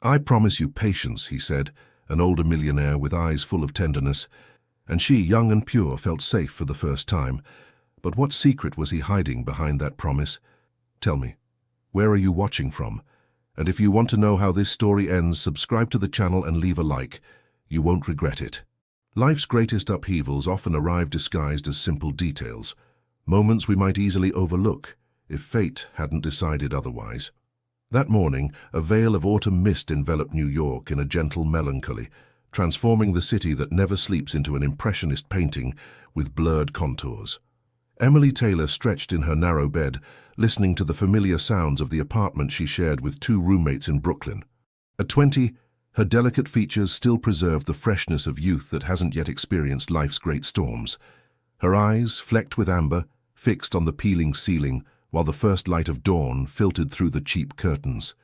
"I promise you patience," he said, an older millionaire with eyes full of tenderness, and she, young and pure, felt safe for the first time. But what secret was he hiding behind that promise? "Tell me, where are you watching from? And if you want to know how this story ends, subscribe to the channel and leave a like. You won't regret it." Life's greatest upheavals often arrive disguised as simple details, moments we might easily overlook if fate hadn't decided otherwise. That morning, a veil of autumn mist enveloped New York in a gentle melancholy, transforming the city that never sleeps into an impressionist painting with blurred contours. Emily Taylor stretched in her narrow bed, listening to the familiar sounds of the apartment she shared with two roommates in Brooklyn. At 20, her delicate features still preserved the freshness of youth that hasn't yet experienced life's great storms. Her eyes, flecked with amber, fixed on the peeling ceiling, while the first light of dawn filtered through the cheap curtains.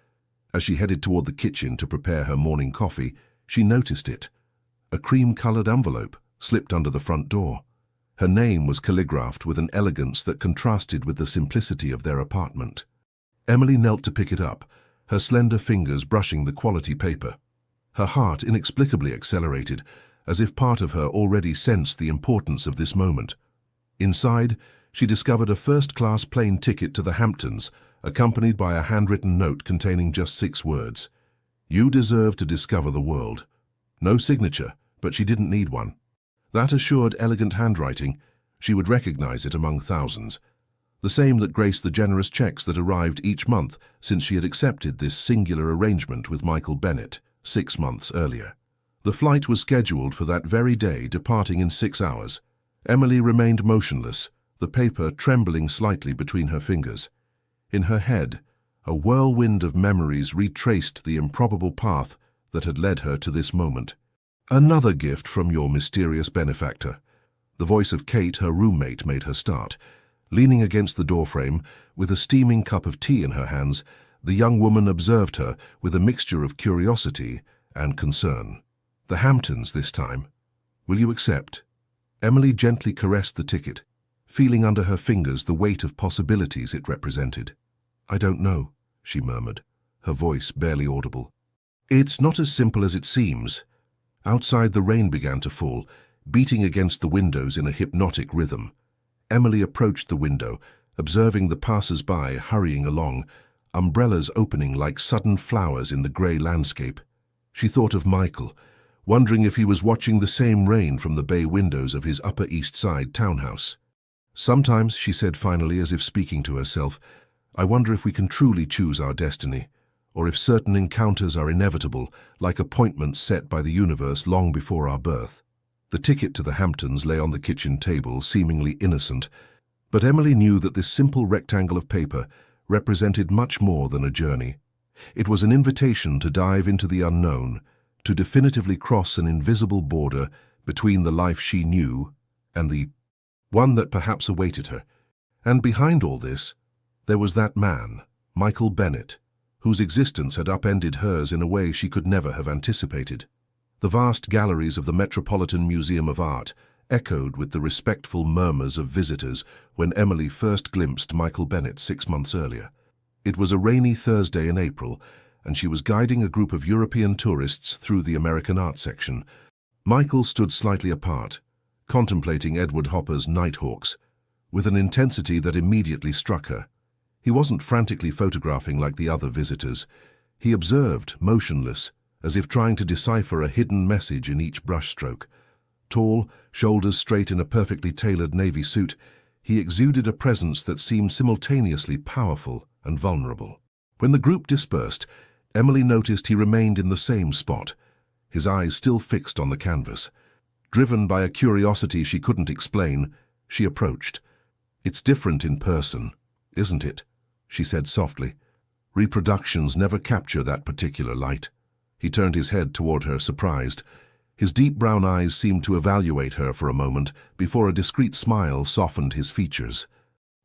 As she headed toward the kitchen to prepare her morning coffee, she noticed it. A cream-colored envelope slipped under the front door. Her name was calligraphed with an elegance that contrasted with the simplicity of their apartment. Emily knelt to pick it up, her slender fingers brushing the quality paper. Her heart inexplicably accelerated, as if part of her already sensed the importance of this moment. Inside, she discovered a first-class plane ticket to the Hamptons, accompanied by a handwritten note containing just 6 words. "You deserve to discover the world." No signature, but she didn't need one. That assured elegant handwriting, she would recognize it among thousands. The same that graced the generous checks that arrived each month since she had accepted this singular arrangement with Michael Bennett 6 months earlier. The flight was scheduled for that very day, departing in 6 hours. Emily remained motionless, the paper trembling slightly between her fingers. In her head, a whirlwind of memories retraced the improbable path that had led her to this moment. "Another gift from your mysterious benefactor." The voice of Kate, her roommate, made her start. Leaning against the doorframe, with a steaming cup of tea in her hands, the young woman observed her with a mixture of curiosity and concern. "The Hamptons this time. Will you accept?" Emily gently caressed the ticket, feeling under her fingers the weight of possibilities it represented. "I don't know," she murmured, her voice barely audible. "It's not as simple as it seems." Outside, the rain began to fall, beating against the windows in a hypnotic rhythm. Emily approached the window, observing the passers-by hurrying along, umbrellas opening like sudden flowers in the grey landscape. She thought of Michael, wondering if he was watching the same rain from the bay windows of his Upper East Side townhouse. "Sometimes," she said finally, as if speaking to herself, "I wonder if we can truly choose our destiny, or if certain encounters are inevitable, like appointments set by the universe long before our birth." The ticket to the Hamptons lay on the kitchen table, seemingly innocent, but Emily knew that this simple rectangle of paper represented much more than a journey. It was an invitation to dive into the unknown, to definitively cross an invisible border between the life she knew and the one that perhaps awaited her. And behind all this, there was that man, Michael Bennett, whose existence had upended hers in a way she could never have anticipated. The vast galleries of the Metropolitan Museum of Art echoed with the respectful murmurs of visitors when Emily first glimpsed Michael Bennett 6 months earlier. It was a rainy Thursday in April, and she was guiding a group of European tourists through the American art section. Michael stood slightly apart, contemplating Edward Hopper's Nighthawks, with an intensity that immediately struck her. He wasn't frantically photographing like the other visitors. He observed, motionless, as if trying to decipher a hidden message in each brushstroke. Tall, shoulders straight in a perfectly tailored navy suit, he exuded a presence that seemed simultaneously powerful and vulnerable. When the group dispersed, Emily noticed he remained in the same spot, his eyes still fixed on the canvas. Driven by a curiosity she couldn't explain, she approached. "It's different in person, isn't it?" she said softly. "Reproductions never capture that particular light." He turned his head toward her, surprised. His deep brown eyes seemed to evaluate her for a moment before a discreet smile softened his features.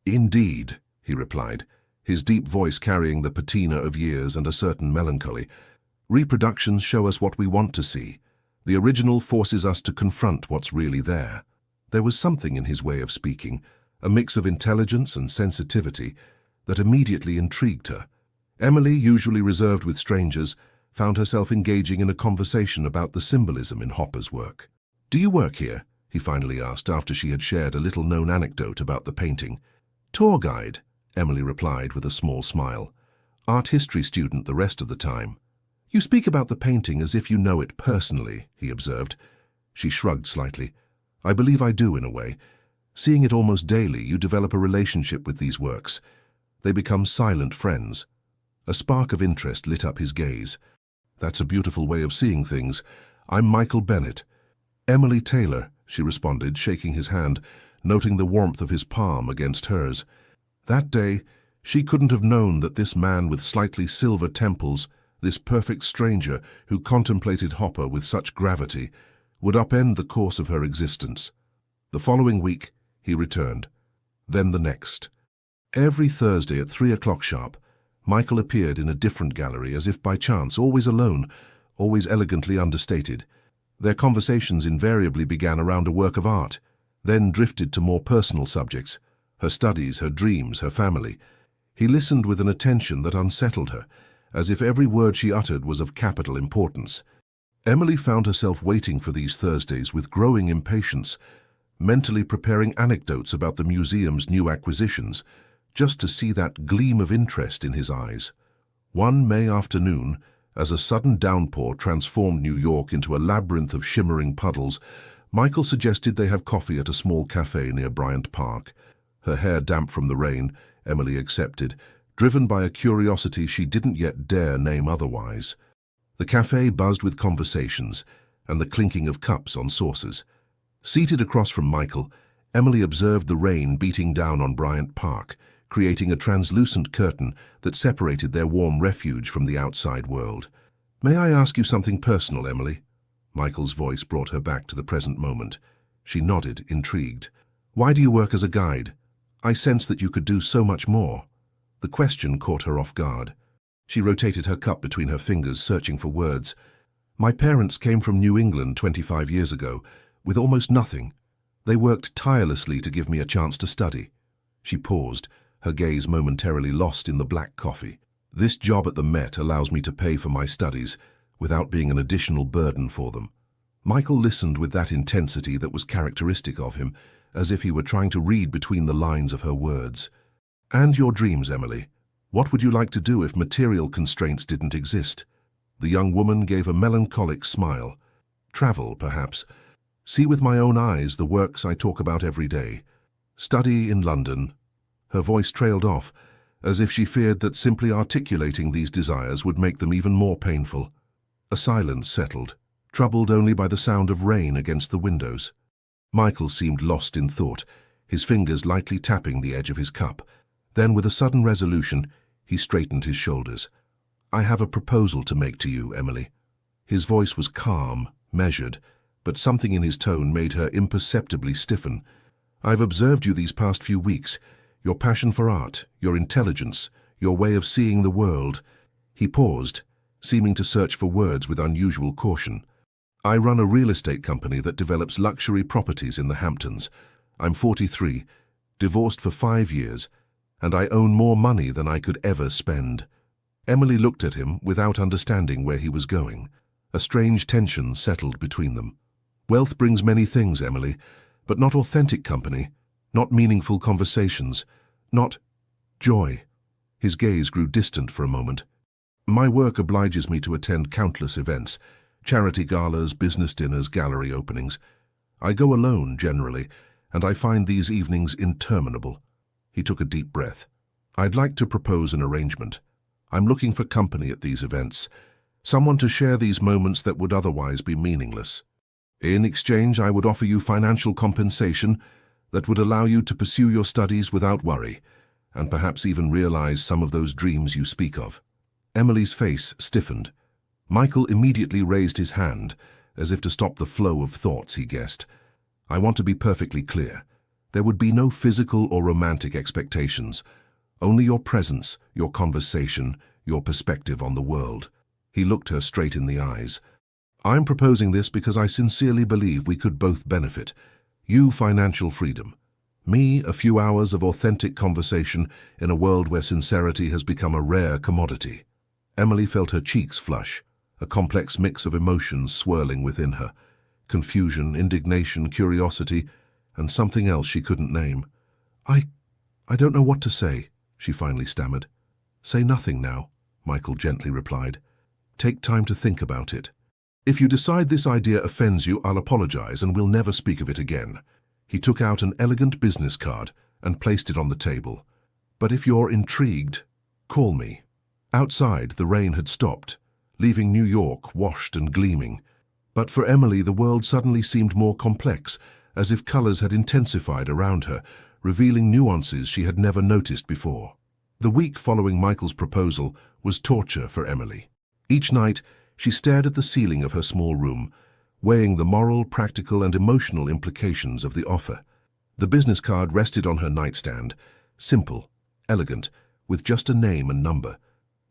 "Indeed," he replied, his deep voice carrying the patina of years and a certain melancholy. "Reproductions show us what we want to see. The original forces us to confront what's really there." There was something in his way of speaking, a mix of intelligence and sensitivity, that immediately intrigued her. Emily, usually reserved with strangers, found herself engaging in a conversation about the symbolism in Hopper's work. "Do you work here?" he finally asked after she had shared a little-known anecdote about the painting. "Tour guide," Emily replied with a small smile. "Art history student the rest of the time." "You speak about the painting as if you know it personally," he observed. She shrugged slightly. "I believe I do in a way. Seeing it almost daily, you develop a relationship with these works. They become silent friends." A spark of interest lit up his gaze. "That's a beautiful way of seeing things. I'm Michael Bennett." "Emily Taylor," she responded, shaking his hand, noting the warmth of his palm against hers. That day, she couldn't have known that this man with slightly silver temples, this perfect stranger who contemplated Hopper with such gravity, would upend the course of her existence. The following week, he returned. Then the next. Every Thursday at 3 o'clock sharp, Michael appeared in a different gallery as if by chance, always alone, always elegantly understated. Their conversations invariably began around a work of art, then drifted to more personal subjects, her studies, her dreams, her family. He listened with an attention that unsettled her, as if every word she uttered was of capital importance. Emily found herself waiting for these Thursdays with growing impatience, mentally preparing anecdotes about the museum's new acquisitions, just to see that gleam of interest in his eyes. One May afternoon, as a sudden downpour transformed New York into a labyrinth of shimmering puddles, Michael suggested they have coffee at a small cafe near Bryant Park. Her hair damp from the rain, Emily accepted, driven by a curiosity she didn't yet dare name otherwise. The cafe buzzed with conversations and the clinking of cups on saucers. Seated across from Michael, Emily observed the rain beating down on Bryant Park, creating a translucent curtain that separated their warm refuge from the outside world. "May I ask you something personal, Emily?" Michael's voice brought her back to the present moment. She nodded, intrigued. "Why do you work as a guide? I sense that you could do so much more." The question caught her off guard. She rotated her cup between her fingers, searching for words. "My parents came from New England 25 years ago, with almost nothing. They worked tirelessly to give me a chance to study." She paused, her gaze momentarily lost in the black coffee. "This job at the Met allows me to pay for my studies without being an additional burden for them." Michael listened with that intensity that was characteristic of him, as if he were trying to read between the lines of her words. "And your dreams, Emily? What would you like to do if material constraints didn't exist?" The young woman gave a melancholic smile. "Travel, perhaps. See with my own eyes the works I talk about every day. Study in London." Her voice trailed off, as if she feared that simply articulating these desires would make them even more painful. A silence settled, troubled only by the sound of rain against the windows. Michael seemed lost in thought, his fingers lightly tapping the edge of his cup. Then, with a sudden resolution, he straightened his shoulders. "I have a proposal to make to you, Emily." His voice was calm, measured, but something in his tone made her imperceptibly stiffen. "I've observed you these past few weeks. Your passion for art, your intelligence, your way of seeing the world." He paused, seeming to search for words with unusual caution. "I run a real estate company that develops luxury properties in the Hamptons. I'm 43, divorced for 5 years, and I own more money than I could ever spend." Emily looked at him without understanding where he was going. A strange tension settled between them. "Wealth brings many things, Emily, but not authentic company, not meaningful conversations, not joy." His gaze grew distant for a moment. "My work obliges me to attend countless events, charity galas, business dinners, gallery openings. I go alone, generally, and I find these evenings interminable." He took a deep breath. "I'd like to propose an arrangement. I'm looking for company at these events, someone to share these moments that would otherwise be meaningless. In exchange, I would offer you financial compensation that would allow you to pursue your studies without worry, and perhaps even realize some of those dreams you speak of." Emily's face stiffened. Michael immediately raised his hand, as if to stop the flow of thoughts he guessed. "I want to be perfectly clear. There would be no physical or romantic expectations, only your presence, your conversation, your perspective on the world." He looked her straight in the eyes. "I'm proposing this because I sincerely believe we could both benefit. You, financial freedom. Me, a few hours of authentic conversation in a world where sincerity has become a rare commodity." Emily felt her cheeks flush. a complex mix of emotions swirling within her. Confusion, indignation, curiosity, and something else she couldn't name. I don't know what to say, she finally stammered. Say nothing now, Michael gently replied. Take time to think about it. If you decide this idea offends you, I'll apologize and we'll never speak of it again. He took out an elegant business card and placed it on the table. But if you're intrigued, call me. Outside, the rain had stopped, leaving New York washed and gleaming. But for Emily, the world suddenly seemed more complex, as if colors had intensified around her, revealing nuances she had never noticed before. The week following Michael's proposal was torture for Emily. Each night, she stared at the ceiling of her small room, weighing the moral, practical, and emotional implications of the offer. The business card rested on her nightstand, simple, elegant, with just a name and number.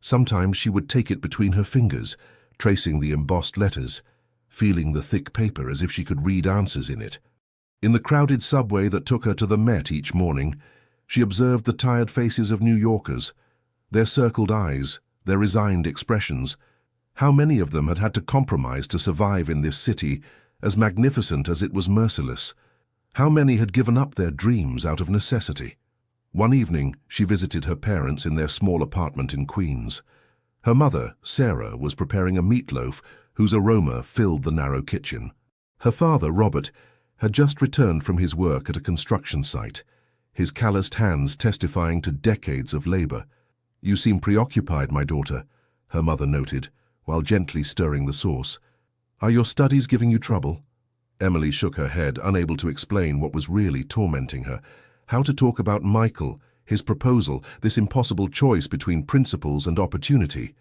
Sometimes she would take it between her fingers, tracing the embossed letters, feeling the thick paper as if she could read answers in it. In the crowded subway that took her to the Met each morning, she observed the tired faces of New Yorkers, their circled eyes, their resigned expressions. How many of them had had to compromise to survive in this city, as magnificent as it was merciless? How many had given up their dreams out of necessity? One evening, she visited her parents in their small apartment in Queens. Her mother, Sarah, was preparing a meatloaf whose aroma filled the narrow kitchen. Her father, Robert, had just returned from his work at a construction site, his calloused hands testifying to decades of labor. You seem preoccupied, my daughter, her mother noted, while gently stirring the sauce. Are your studies giving you trouble? Emily shook her head, unable to explain what was really tormenting her. How to talk about Michael, his proposal, this impossible choice between principles and opportunity.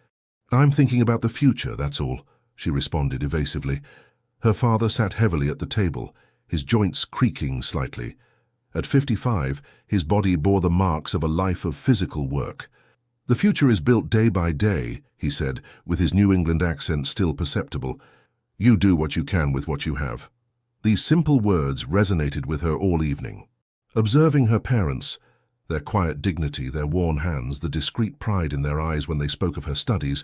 I'm thinking about the future, that's all, she responded evasively. Her father sat heavily at the table, his joints creaking slightly. At 55, his body bore the marks of a life of physical work. The future is built day by day, he said, with his New England accent still perceptible. You do what you can with what you have. These simple words resonated with her all evening. Observing her parents, their quiet dignity, their worn hands, the discreet pride in their eyes when they spoke of her studies,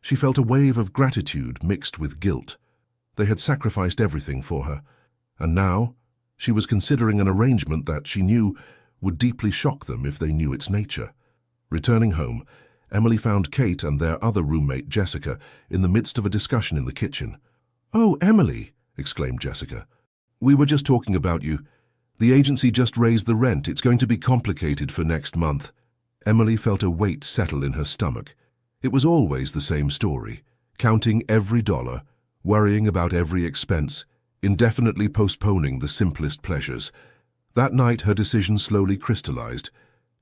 she felt a wave of gratitude mixed with guilt. They had sacrificed everything for her, and now she was considering an arrangement that she knew would deeply shock them if they knew its nature. Returning home, Emily found Kate and their other roommate, Jessica, in the midst of a discussion in the kitchen. "Oh, Emily," exclaimed Jessica. "We were just talking about you. The agency just raised the rent. It's going to be complicated for next month." Emily felt a weight settle in her stomach. It was always the same story, counting every dollar, worrying about every expense, indefinitely postponing the simplest pleasures. That night her decision slowly crystallized.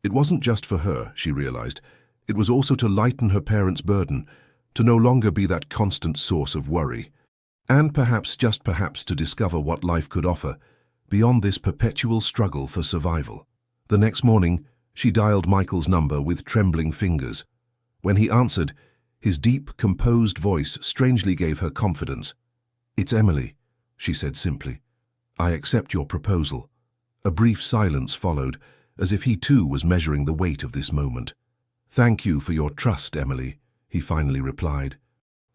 It wasn't just for her, she realized. It was also to lighten her parents' burden, to no longer be that constant source of worry. And perhaps, just perhaps, to discover what life could offer, beyond this perpetual struggle for survival. The next morning, she dialed Michael's number with trembling fingers. When he answered, his deep, composed voice strangely gave her confidence. "It's Emily," she said simply. "I accept your proposal." A brief silence followed, as if he too was measuring the weight of this moment. "Thank you for your trust, Emily," he finally replied.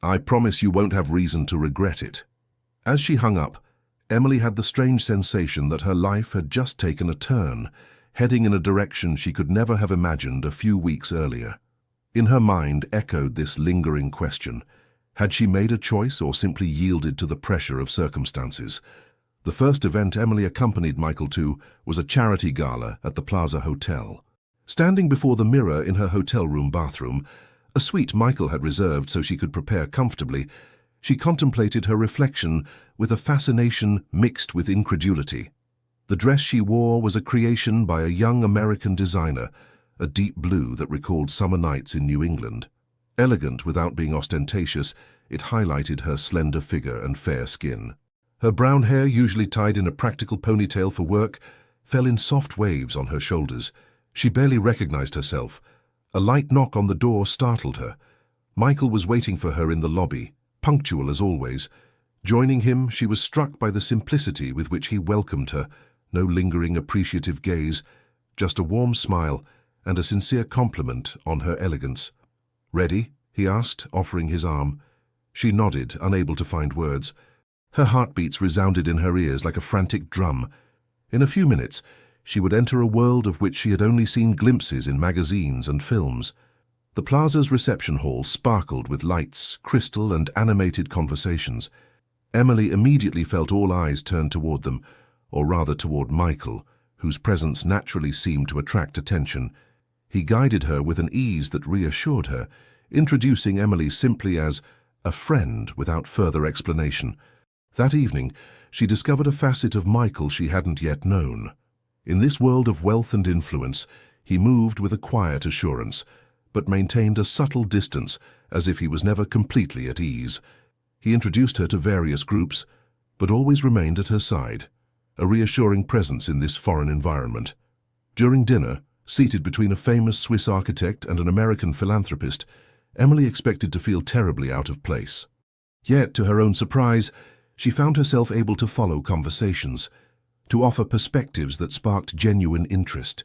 "I promise you won't have reason to regret it." As she hung up, Emily had the strange sensation that her life had just taken a turn, heading in a direction she could never have imagined a few weeks earlier. In her mind echoed this lingering question. Had she made a choice or simply yielded to the pressure of circumstances? The first event Emily accompanied Michael to was a charity gala at the Plaza Hotel. Standing before the mirror in her hotel room bathroom, a suite Michael had reserved so she could prepare comfortably, she contemplated her reflection with a fascination mixed with incredulity. The dress she wore was a creation by a young American designer, a deep blue that recalled summer nights in New England. Elegant without being ostentatious, it highlighted her slender figure and fair skin. Her brown hair, usually tied in a practical ponytail for work, fell in soft waves on her shoulders. She barely recognized herself. A light knock on the door startled her. Michael was waiting for her in the lobby, punctual as always. Joining him, she was struck by the simplicity with which he welcomed her. No lingering, appreciative gaze, just a warm smile and a sincere compliment on her elegance. "Ready?" he asked, offering his arm. She nodded, unable to find words. Her heartbeats resounded in her ears like a frantic drum. In a few minutes, she would enter a world of which she had only seen glimpses in magazines and films. The plaza's reception hall sparkled with lights, crystal, and animated conversations. Emily immediately felt all eyes turned toward them, or rather toward Michael, whose presence naturally seemed to attract attention. He guided her with an ease that reassured her, introducing Emily simply as a friend without further explanation. That evening, she discovered a facet of Michael she hadn't yet known. In this world of wealth and influence, he moved with a quiet assurance, but maintained a subtle distance, as if he was never completely at ease. He introduced her to various groups, but always remained at her side, a reassuring presence in this foreign environment. During dinner, seated between a famous Swiss architect and an American philanthropist, Emily expected to feel terribly out of place. Yet, to her own surprise, she found herself able to follow conversations, to offer perspectives that sparked genuine interest.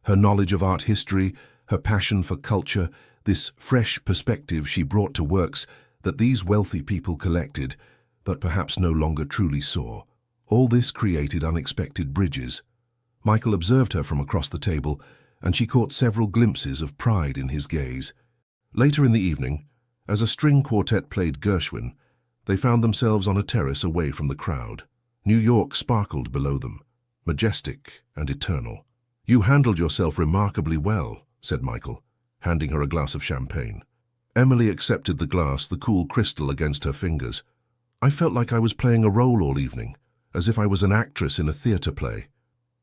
Her knowledge of art history, her passion for culture, this fresh perspective she brought to works that these wealthy people collected, but perhaps no longer truly saw. All this created unexpected bridges. Michael observed her from across the table, and she caught several glimpses of pride in his gaze. Later in the evening, as a string quartet played Gershwin, they found themselves on a terrace away from the crowd. New York sparkled below them, majestic and eternal. "You handled yourself remarkably well," said Michael, handing her a glass of champagne. Emily accepted the glass, the cool crystal against her fingers. "I felt like I was playing a role all evening, as if I was an actress in a theatre play."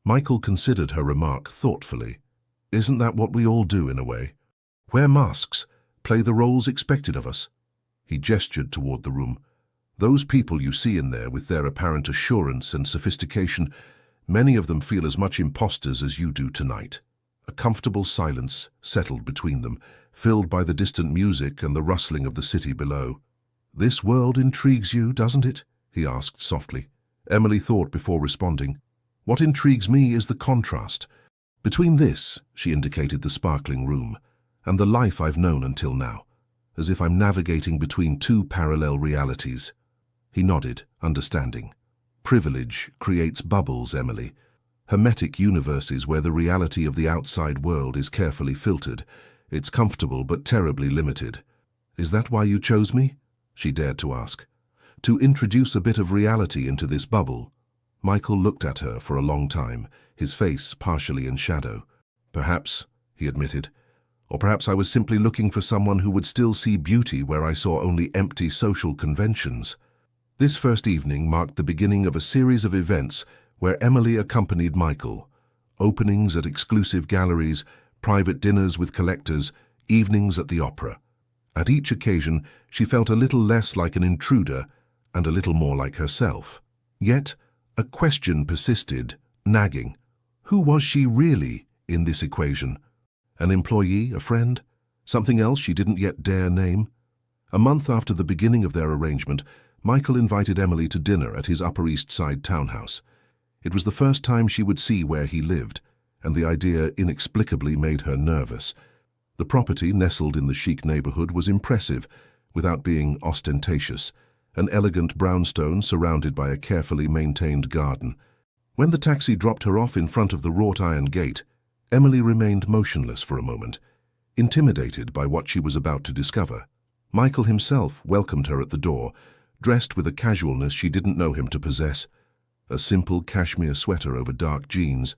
Michael considered her remark thoughtfully. "Isn't that what we all do in a way? Wear masks, play the roles expected of us." He gestured toward the room. "Those people you see in there with their apparent assurance and sophistication, many of them feel as much imposters as you do tonight." A comfortable silence settled between them, filled by the distant music and the rustling of the city below. "This world intrigues you, doesn't it?" he asked softly. Emily thought before responding. "What intrigues me is the contrast between this," she indicated the sparkling room, "and the life I've known until now, as if I'm navigating between two parallel realities." He nodded, understanding. "Privilege creates bubbles, Emily. Hermetic universes where the reality of the outside world is carefully filtered. It's comfortable but terribly limited. Is that why you chose me?" she dared to ask. "To introduce a bit of reality into this bubble?" Michael looked at her for a long time, his face partially in shadow. "Perhaps," he admitted. "Or perhaps I was simply looking for someone who would still see beauty where I saw only empty social conventions." This first evening marked the beginning of a series of events where Emily accompanied Michael. Openings at exclusive galleries, private dinners with collectors, evenings at the opera. At each occasion, she felt a little less like an intruder and a little more like herself. Yet, a question persisted, nagging. Who was she really in this equation? An employee, a friend? Something else she didn't yet dare name? A month after the beginning of their arrangement, Michael invited Emily to dinner at his Upper East Side townhouse. It was the first time she would see where he lived, and the idea inexplicably made her nervous. The property, nestled in the chic neighborhood, was impressive, without being ostentatious, an elegant brownstone surrounded by a carefully maintained garden. When the taxi dropped her off in front of the wrought iron gate, Emily remained motionless for a moment, intimidated by what she was about to discover. Michael himself welcomed her at the door, dressed with a casualness she didn't know him to possess. A simple cashmere sweater over dark jeans.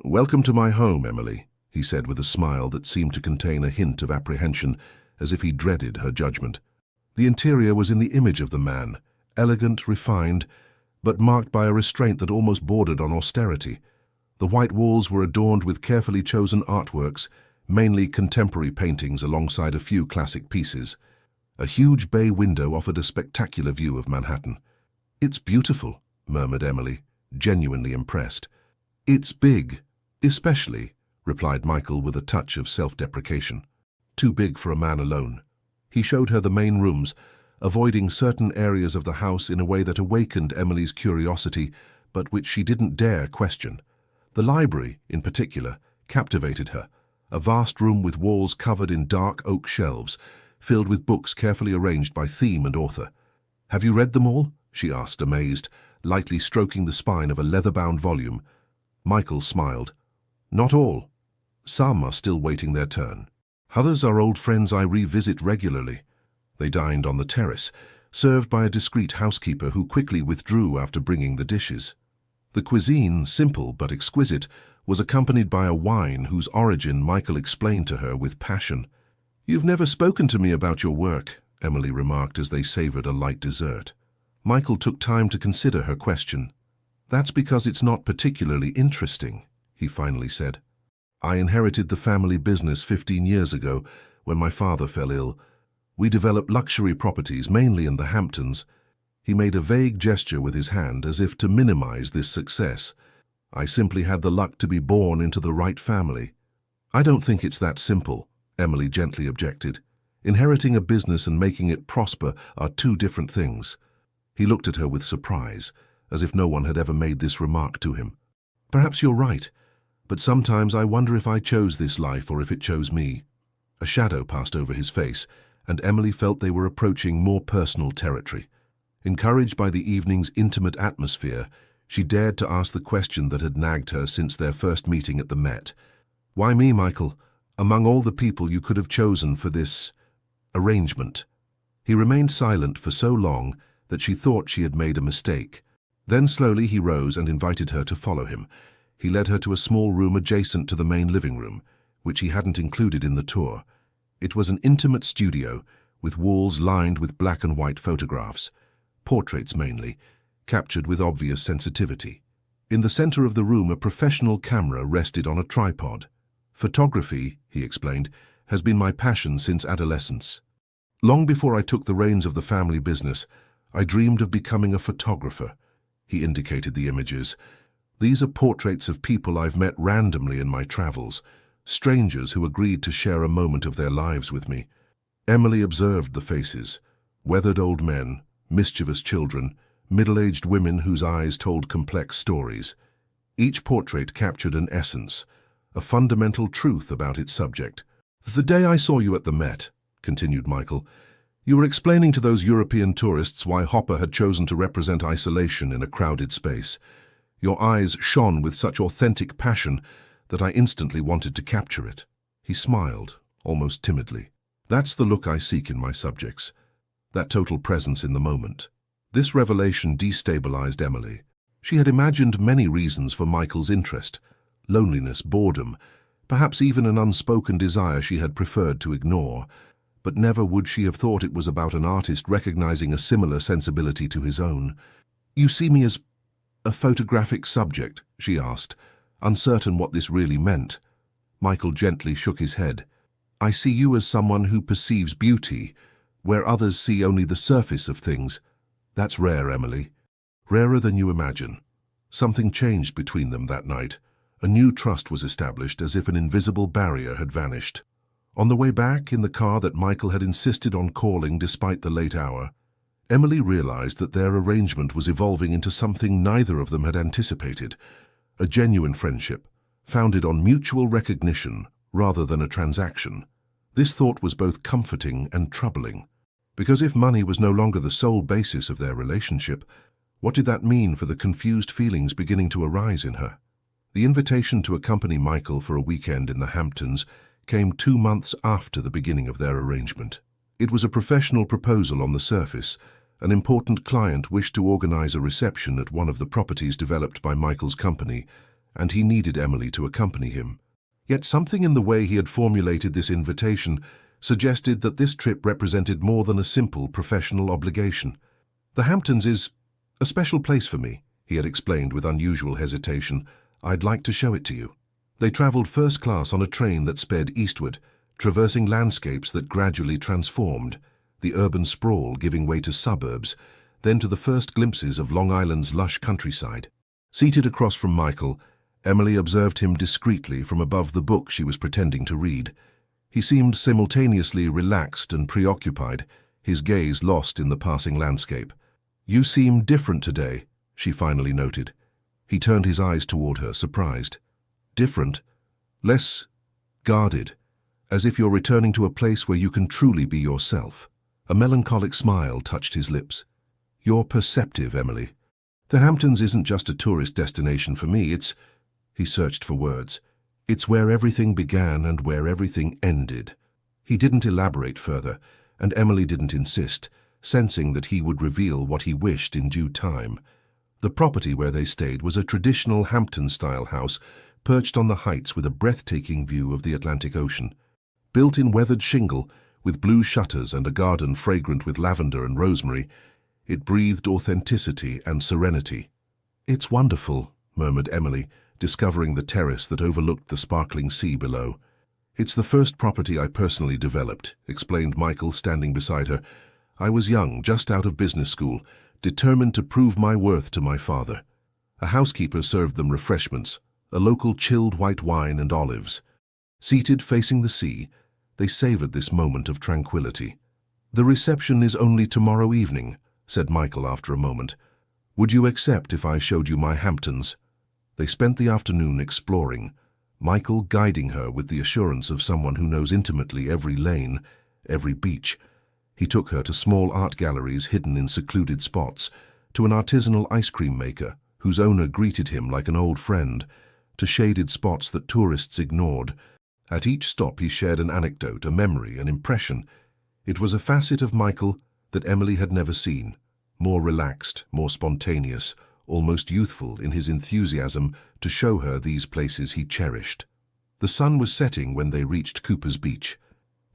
"Welcome to my home, Emily," he said with a smile that seemed to contain a hint of apprehension, as if he dreaded her judgment. The interior was in the image of the man, elegant, refined, but marked by a restraint that almost bordered on austerity. The white walls were adorned with carefully chosen artworks, mainly contemporary paintings alongside a few classic pieces. A huge bay window offered a spectacular view of Manhattan. "It's beautiful," murmured Emily, genuinely impressed. "It's big, especially," replied Michael with a touch of self-deprecation. "Too big for a man alone." He showed her the main rooms, avoiding certain areas of the house in a way that awakened Emily's curiosity, but which she didn't dare question. The library, in particular, captivated her, a vast room with walls covered in dark oak shelves, filled with books carefully arranged by theme and author. "Have you read them all?" she asked, amazed, lightly stroking the spine of a leather-bound volume. Michael smiled. "Not all. Some are still waiting their turn. Others are old friends I revisit regularly." They dined on the terrace, served by a discreet housekeeper who quickly withdrew after bringing the dishes. The cuisine, simple but exquisite, was accompanied by a wine whose origin Michael explained to her with passion. "You've never spoken to me about your work," Emily remarked as they savored a light dessert. Michael took time to consider her question. "That's because it's not particularly interesting," he finally said. "I inherited the family business 15 years ago when my father fell ill. We developed luxury properties, mainly in the Hamptons." He made a vague gesture with his hand as if to minimize this success. "I simply had the luck to be born into the right family." "I don't think it's that simple," Emily gently objected. "Inheriting a business and making it prosper are two different things." He looked at her with surprise, as if no one had ever made this remark to him. "Perhaps you're right, but sometimes I wonder if I chose this life or if it chose me." A shadow passed over his face, and Emily felt they were approaching more personal territory. Encouraged by the evening's intimate atmosphere, she dared to ask the question that had nagged her since their first meeting at the Met. "Why me, Michael, among all the people you could have chosen for this arrangement?" He remained silent for so long that she thought she had made a mistake. Then slowly he rose and invited her to follow him. He led her to a small room adjacent to the main living room, which he hadn't included in the tour. It was an intimate studio, with walls lined with black and white photographs, portraits mainly, captured with obvious sensitivity. In the center of the room, a professional camera rested on a tripod. "Photography," he explained, "has been my passion since adolescence. Long before I took the reins of the family business, I dreamed of becoming a photographer." He indicated the images. "These are portraits of people I've met randomly in my travels, strangers who agreed to share a moment of their lives with me." Emily observed the faces: weathered old men, mischievous children, middle-aged women whose eyes told complex stories. Each portrait captured an essence, a fundamental truth about its subject. "The day I saw you at the Met," continued Michael, "you were explaining to those European tourists why Hopper had chosen to represent isolation in a crowded space. Your eyes shone with such authentic passion that I instantly wanted to capture it." He smiled, almost timidly. "That's the look I seek in my subjects, that total presence in the moment." This revelation destabilized Emily. She had imagined many reasons for Michael's interest: loneliness, boredom, perhaps even an unspoken desire she had preferred to ignore. But never would she have thought it was about an artist recognizing a similar sensibility to his own. "You see me as a photographic subject?" she asked, uncertain what this really meant. Michael gently shook his head. "I see you as someone who perceives beauty, where others see only the surface of things. That's rare, Emily. Rarer than you imagine." Something changed between them that night. A new trust was established, as if an invisible barrier had vanished. On the way back, in the car that Michael had insisted on calling despite the late hour, Emily realized that their arrangement was evolving into something neither of them had anticipated: a genuine friendship, founded on mutual recognition rather than a transaction. This thought was both comforting and troubling, because if money was no longer the sole basis of their relationship, what did that mean for the confused feelings beginning to arise in her? The invitation to accompany Michael for a weekend in the Hamptons came 2 months after the beginning of their arrangement. It was a professional proposal on the surface. An important client wished to organize a reception at one of the properties developed by Michael's company, and he needed Emily to accompany him. Yet something in the way he had formulated this invitation suggested that this trip represented more than a simple professional obligation. "The Hamptons is a special place for me," he had explained with unusual hesitation. "I'd like to show it to you." They traveled first class on a train that sped eastward, traversing landscapes that gradually transformed, the urban sprawl giving way to suburbs, then to the first glimpses of Long Island's lush countryside. Seated across from Michael, Emily observed him discreetly from above the book she was pretending to read. He seemed simultaneously relaxed and preoccupied, his gaze lost in the passing landscape. "You seem different today," she finally noted. He turned his eyes toward her, surprised. "Different? Less guarded?" as if you're returning to a place where you can truly be yourself. A melancholic smile touched his lips. You're perceptive, Emily. The Hamptons isn't just a tourist destination for me, it's— He searched for words. It's where everything began and where everything ended. He didn't elaborate further, and Emily didn't insist, sensing that he would reveal what he wished in due time. The property where they stayed was a traditional Hampton-style house perched on the heights with a breathtaking view of the Atlantic Ocean. Built in weathered shingle, with blue shutters and a garden fragrant with lavender and rosemary, it breathed authenticity and serenity. It's wonderful, murmured Emily, discovering the terrace that overlooked the sparkling sea below. It's the first property I personally developed, explained Michael, standing beside her. I was young, just out of business school, determined to prove my worth to my father. A housekeeper served them refreshments, a local chilled white wine and olives. Seated facing the sea, they savored this moment of tranquility. The reception is only tomorrow evening, said Michael after a moment. Would you accept if I showed you my Hamptons? They spent the afternoon exploring, Michael guiding her with the assurance of someone who knows intimately every lane, every beach. He took her to small art galleries hidden in secluded spots, to an artisanal ice cream maker whose owner greeted him like an old friend, to shaded spots that tourists ignored. At each stop he shared an anecdote, a memory, an impression. It was a facet of Michael that Emily had never seen, more relaxed, more spontaneous, almost youthful in his enthusiasm to show her these places he cherished. The sun was setting when they reached Cooper's Beach.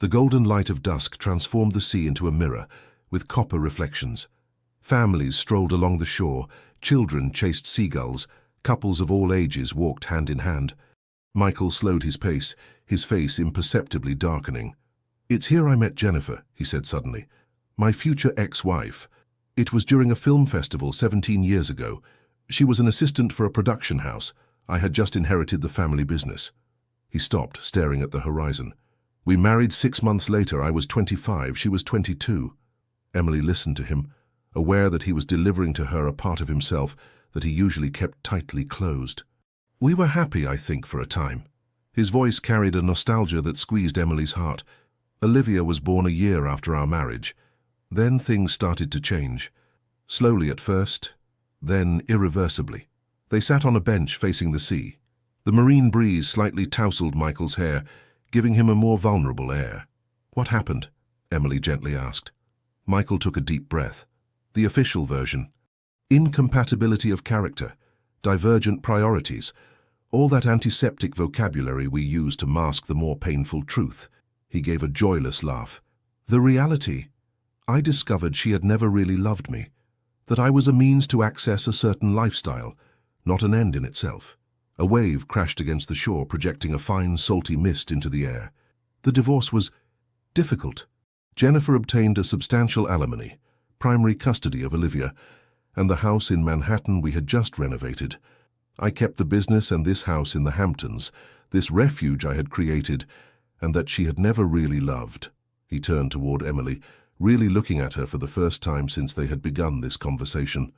The golden light of dusk transformed the sea into a mirror, with copper reflections. Families strolled along the shore, children chased seagulls, couples of all ages walked hand in hand. Michael slowed his pace, his face imperceptibly darkening. It's here I met Jennifer, he said suddenly. My future ex-wife. It was during a film festival 17 years ago. She was an assistant for a production house. I had just inherited the family business. He stopped, staring at the horizon. We married 6 months later. I was 25, she was 22. Emily listened to him, aware that he was delivering to her a part of himself that he usually kept tightly closed. We were happy, I think, for a time. His voice carried a nostalgia that squeezed Emily's heart. Olivia was born a year after our marriage. Then things started to change. Slowly at first, then irreversibly. They sat on a bench facing the sea. The marine breeze slightly tousled Michael's hair, giving him a more vulnerable air. What happened? Emily gently asked. Michael took a deep breath. The official version. Incompatibility of character, divergent priorities, all that antiseptic vocabulary we use to mask the more painful truth. He gave a joyless laugh. The reality. I discovered she had never really loved me, that I was a means to access a certain lifestyle, not an end in itself. A wave crashed against the shore, projecting a fine, salty mist into the air. The divorce was difficult. Jennifer obtained a substantial alimony, primary custody of Olivia, and the house in Manhattan we had just renovated. I kept the business and this house in the Hamptons, this refuge I had created, and that she had never really loved. He turned toward Emily, really looking at her for the first time since they had begun this conversation.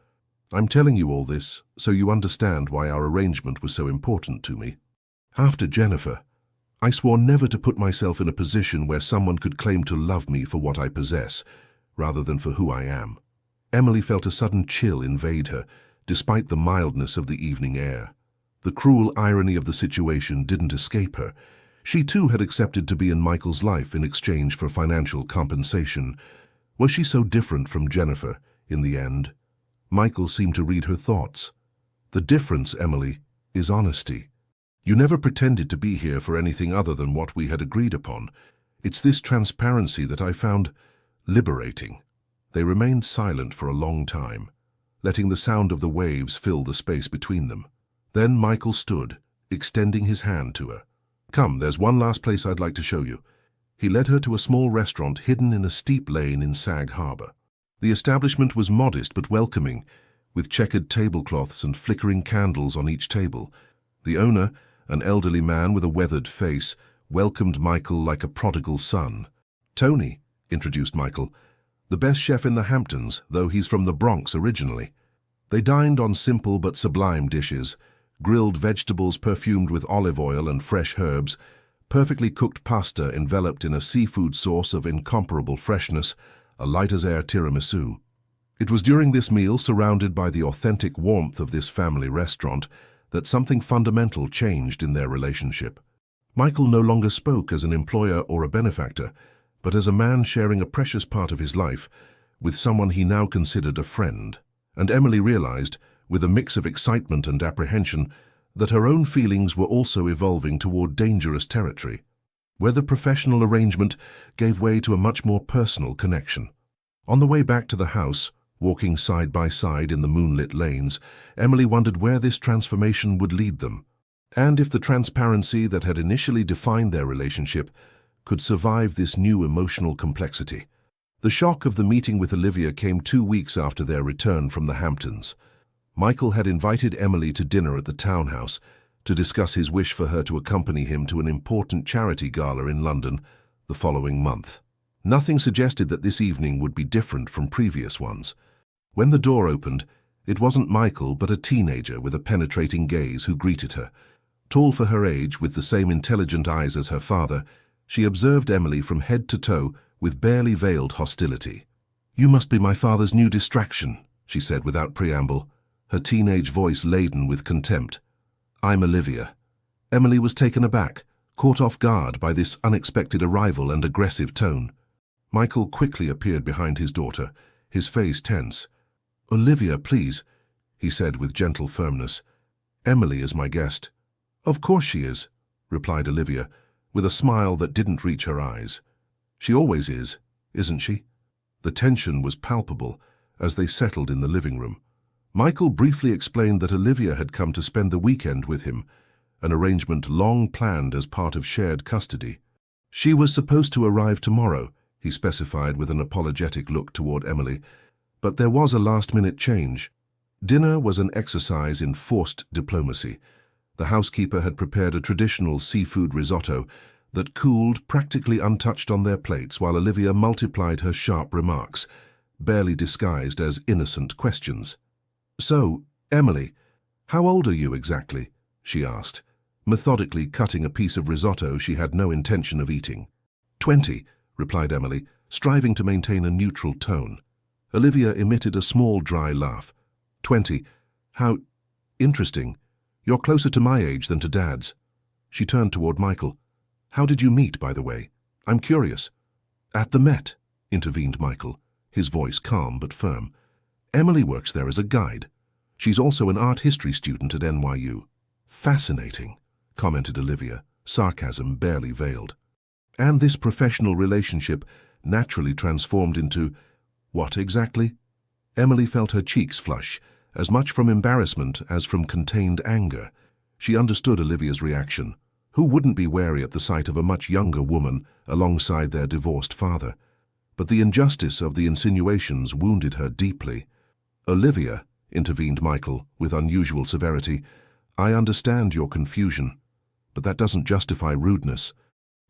I'm telling you all this so you understand why our arrangement was so important to me. After Jennifer, I swore never to put myself in a position where someone could claim to love me for what I possess, rather than for who I am. Emily felt a sudden chill invade her, despite the mildness of the evening air. The cruel irony of the situation didn't escape her. She too had accepted to be in Michael's life in exchange for financial compensation. Was she so different from Jennifer, in the end? Michael seemed to read her thoughts. The difference, Emily, is honesty. You never pretended to be here for anything other than what we had agreed upon. It's this transparency that I found liberating. They remained silent for a long time, letting the sound of the waves fill the space between them. Then Michael stood, extending his hand to her. Come, there's one last place I'd like to show you. He led her to a small restaurant hidden in a steep lane in Sag Harbor. The establishment was modest but welcoming, with checkered tablecloths and flickering candles on each table. The owner, an elderly man with a weathered face, welcomed Michael like a prodigal son. Tony, introduced Michael, the best chef in the Hamptons, though he's from the Bronx originally. They dined on simple but sublime dishes, grilled vegetables perfumed with olive oil and fresh herbs, perfectly cooked pasta enveloped in a seafood sauce of incomparable freshness, a light-as-air tiramisu. It was during this meal, surrounded by the authentic warmth of this family restaurant, that something fundamental changed in their relationship. Michael no longer spoke as an employer or a benefactor, but as a man sharing a precious part of his life with someone he now considered a friend. And Emily realized, with a mix of excitement and apprehension, that her own feelings were also evolving toward dangerous territory, where the professional arrangement gave way to a much more personal connection. On the way back to the house, walking side by side in the moonlit lanes, Emily wondered where this transformation would lead them, and if the transparency that had initially defined their relationship could survive this new emotional complexity. The shock of the meeting with Olivia came 2 weeks after their return from the Hamptons. Michael had invited Emily to dinner at the townhouse to discuss his wish for her to accompany him to an important charity gala in London the following month. Nothing suggested that this evening would be different from previous ones. When the door opened, it wasn't Michael but a teenager with a penetrating gaze who greeted her. Tall for her age, with the same intelligent eyes as her father, she observed Emily from head to toe with barely veiled hostility. "You must be my father's new distraction," she said without preamble, her teenage voice laden with contempt. "I'm Olivia." Emily was taken aback, caught off guard by this unexpected arrival and aggressive tone. Michael quickly appeared behind his daughter, his face tense. "Olivia, please," he said with gentle firmness. "Emily is my guest." "Of course she is," replied Olivia, with a smile that didn't reach her eyes. "She always is, isn't she?" The tension was palpable as they settled in the living room. Michael briefly explained that Olivia had come to spend the weekend with him, an arrangement long planned as part of shared custody. "She was supposed to arrive tomorrow," he specified with an apologetic look toward Emily, "but there was a last-minute change." Dinner was an exercise in forced diplomacy. The housekeeper had prepared a traditional seafood risotto that cooled practically untouched on their plates, while Olivia multiplied her sharp remarks, barely disguised as innocent questions. "So, Emily, how old are you exactly?" she asked, methodically cutting a piece of risotto she had no intention of eating. 20, replied Emily, striving to maintain a neutral tone. Olivia emitted a small, dry laugh. 20. How interesting. You're closer to my age than to Dad's. She turned toward Michael. How did you meet, by the way? I'm curious. At the Met, intervened Michael, his voice calm but firm. Emily works there as a guide. She's also an art history student at NYU. Fascinating, commented Olivia, sarcasm barely veiled. And this professional relationship naturally transformed into what exactly? Emily felt her cheeks flush, as much from embarrassment as from contained anger. She understood Olivia's reaction. Who wouldn't be wary at the sight of a much younger woman alongside their divorced father? But the injustice of the insinuations wounded her deeply. Olivia, intervened Michael with unusual severity, I understand your confusion, but that doesn't justify rudeness.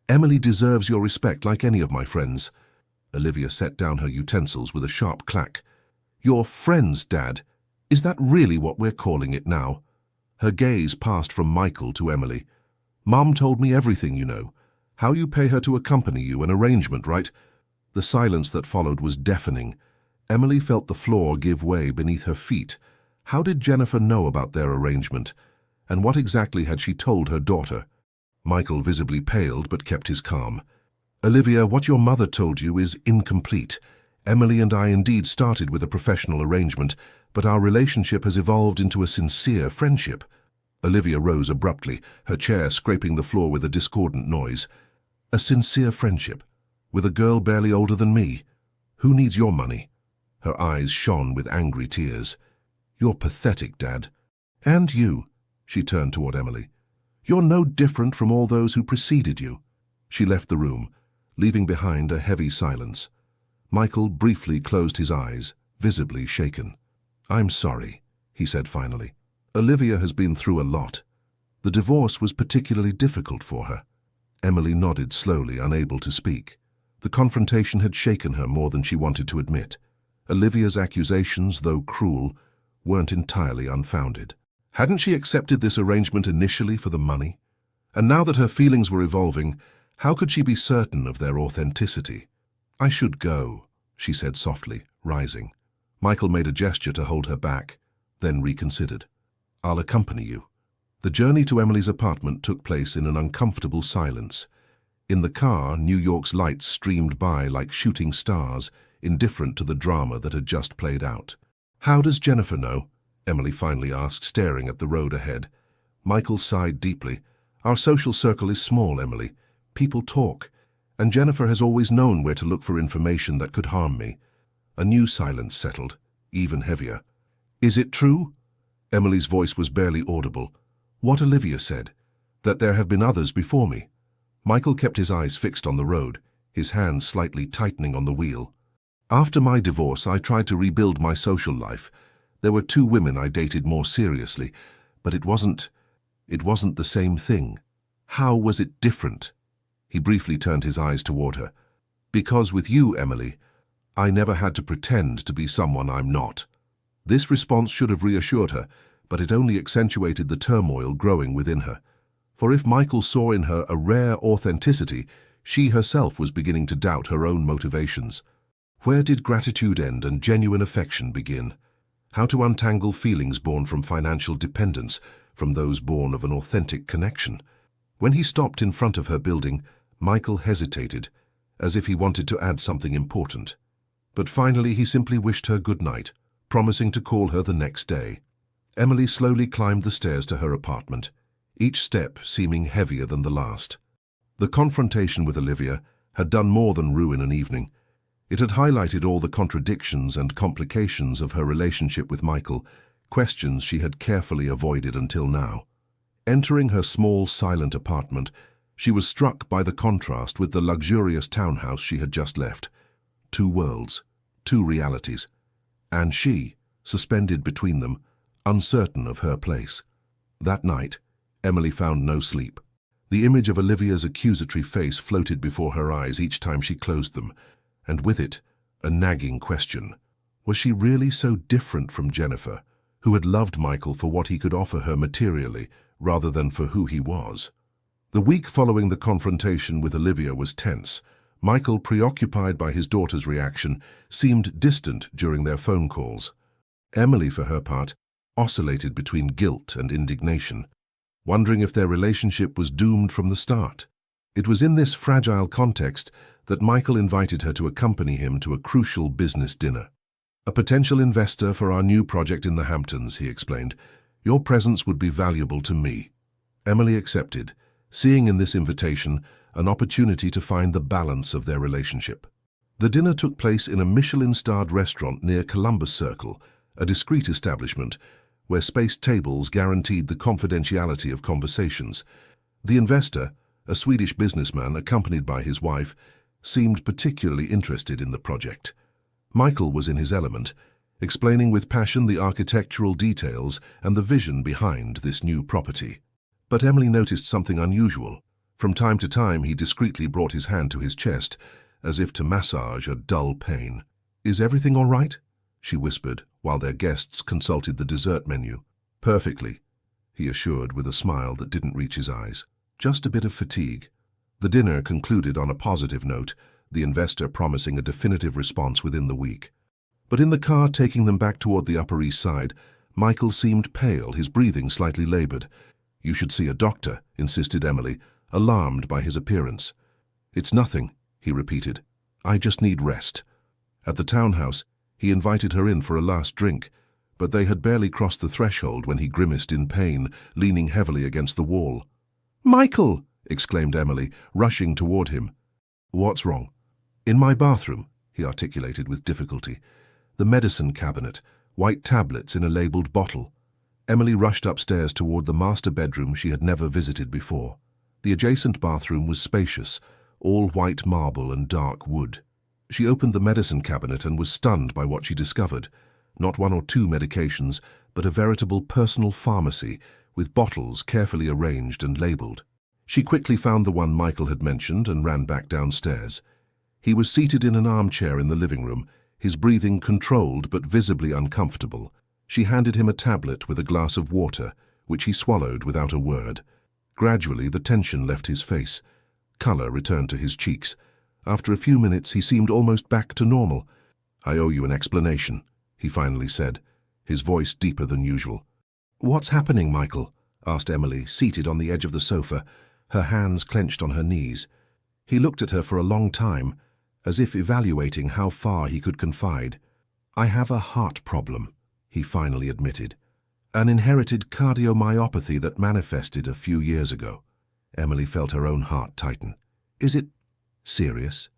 Emily deserves your respect like any of my friends. Olivia set down her utensils with a sharp clack. Your friends, Dad? Is that really what we're calling it now? Her gaze passed from Michael to Emily. Mom told me everything you know. How you pay her to accompany you, an arrangement, right? The silence that followed was deafening. Emily felt the floor give way beneath her feet. How did Jennifer know about their arrangement? And what exactly had she told her daughter? Michael visibly paled but kept his calm. Olivia, what your mother told you is incomplete. Emily and I indeed started with a professional arrangement, but our relationship has evolved into a sincere friendship. Olivia rose abruptly, her chair scraping the floor with a discordant noise. A sincere friendship? With a girl barely older than me? Who needs your money? Her eyes shone with angry tears. You're pathetic, Dad. And you, she turned toward Emily. You're no different from all those who preceded you. She left the room, leaving behind a heavy silence. Michael briefly closed his eyes, visibly shaken. I'm sorry, he said finally. Olivia has been through a lot. The divorce was particularly difficult for her. Emily nodded slowly, unable to speak. The confrontation had shaken her more than she wanted to admit. Olivia's accusations, though cruel, weren't entirely unfounded. Hadn't she accepted this arrangement initially for the money? And now that her feelings were evolving, how could she be certain of their authenticity? "I should go," she said softly, rising. Michael made a gesture to hold her back, then reconsidered. "I'll accompany you." The journey to Emily's apartment took place in an uncomfortable silence. In the car, New York's lights streamed by like shooting stars, indifferent to the drama that had just played out. "How does Jennifer know?" Emily finally asked, staring at the road ahead. Michael sighed deeply. "Our social circle is small, Emily. People talk, and Jennifer has always known where to look for information that could harm me." A new silence settled, even heavier. "Is it true?" Emily's voice was barely audible. "What Olivia said, that there have been others before me." Michael kept his eyes fixed on the road, his hands slightly tightening on the wheel. "After my divorce, I tried to rebuild my social life. There were 2 women I dated more seriously, but it wasn't the same thing." "How was it different?" He briefly turned his eyes toward her. "Because with you, Emily, I never had to pretend to be someone I'm not." This response should have reassured her, but it only accentuated the turmoil growing within her. For if Michael saw in her a rare authenticity, she herself was beginning to doubt her own motivations. Where did gratitude end and genuine affection begin? How to untangle feelings born from financial dependence from those born of an authentic connection? When he stopped in front of her building, Michael hesitated, as if he wanted to add something important. But finally he simply wished her good night, promising to call her the next day. Emily slowly climbed the stairs to her apartment, each step seeming heavier than the last. The confrontation with Olivia had done more than ruin an evening. It had highlighted all the contradictions and complications of her relationship with Michael, questions she had carefully avoided until now. Entering her small, silent apartment, she was struck by the contrast with the luxurious townhouse she had just left. 2 worlds, 2 realities, and she, suspended between them, uncertain of her place. That night, Emily found no sleep. The image of Olivia's accusatory face floated before her eyes each time she closed them, and with it, a nagging question. Was she really so different from Jennifer, who had loved Michael for what he could offer her materially, rather than for who he was? The week following the confrontation with Olivia was tense. Michael, preoccupied by his daughter's reaction, seemed distant during their phone calls. Emily, for her part, oscillated between guilt and indignation, wondering if their relationship was doomed from the start. It was in this fragile context that Michael invited her to accompany him to a crucial business dinner. "A potential investor for our new project in the Hamptons," he explained. "Your presence would be valuable to me." Emily accepted, seeing in this invitation an opportunity to find the balance of their relationship. The dinner took place in a Michelin-starred restaurant near Columbus Circle, a discreet establishment where spaced tables guaranteed the confidentiality of conversations. The investor, a Swedish businessman accompanied by his wife, seemed particularly interested in the project. Michael was in his element, explaining with passion the architectural details and the vision behind this new property. But Emily noticed something unusual. From time to time he discreetly brought his hand to his chest, as if to massage a dull pain. "Is everything all right?" she whispered, while their guests consulted the dessert menu. "Perfectly," he assured with a smile that didn't reach his eyes. "Just a bit of fatigue." The dinner concluded on a positive note, the investor promising a definitive response within the week. But in the car taking them back toward the Upper East Side, Michael seemed pale, his breathing slightly labored. "You should see a doctor," insisted Emily, alarmed by his appearance. "It's nothing," he repeated. "I just need rest." At the townhouse, he invited her in for a last drink, but they had barely crossed the threshold when he grimaced in pain, leaning heavily against the wall. "Michael!" exclaimed Emily, rushing toward him. "What's wrong?" "In my bathroom," he articulated with difficulty. "The medicine cabinet, white tablets in a labeled bottle." Emily rushed upstairs toward the master bedroom she had never visited before. The adjacent bathroom was spacious, all white marble and dark wood. She opened the medicine cabinet and was stunned by what she discovered. Not 1 or 2 medications, but a veritable personal pharmacy, with bottles carefully arranged and labeled. She quickly found the one Michael had mentioned and ran back downstairs. He was seated in an armchair in the living room, his breathing controlled but visibly uncomfortable. She handed him a tablet with a glass of water, which he swallowed without a word. Gradually, the tension left his face. Color returned to his cheeks. After a few minutes, he seemed almost back to normal. "I owe you an explanation," he finally said, his voice deeper than usual. "What's happening, Michael?" asked Emily, seated on the edge of the sofa, her hands clenched on her knees. He looked at her for a long time, as if evaluating how far he could confide. "I have a heart problem," he finally admitted. "An inherited cardiomyopathy that manifested a few years ago." Emily felt her own heart tighten. "Is it serious?"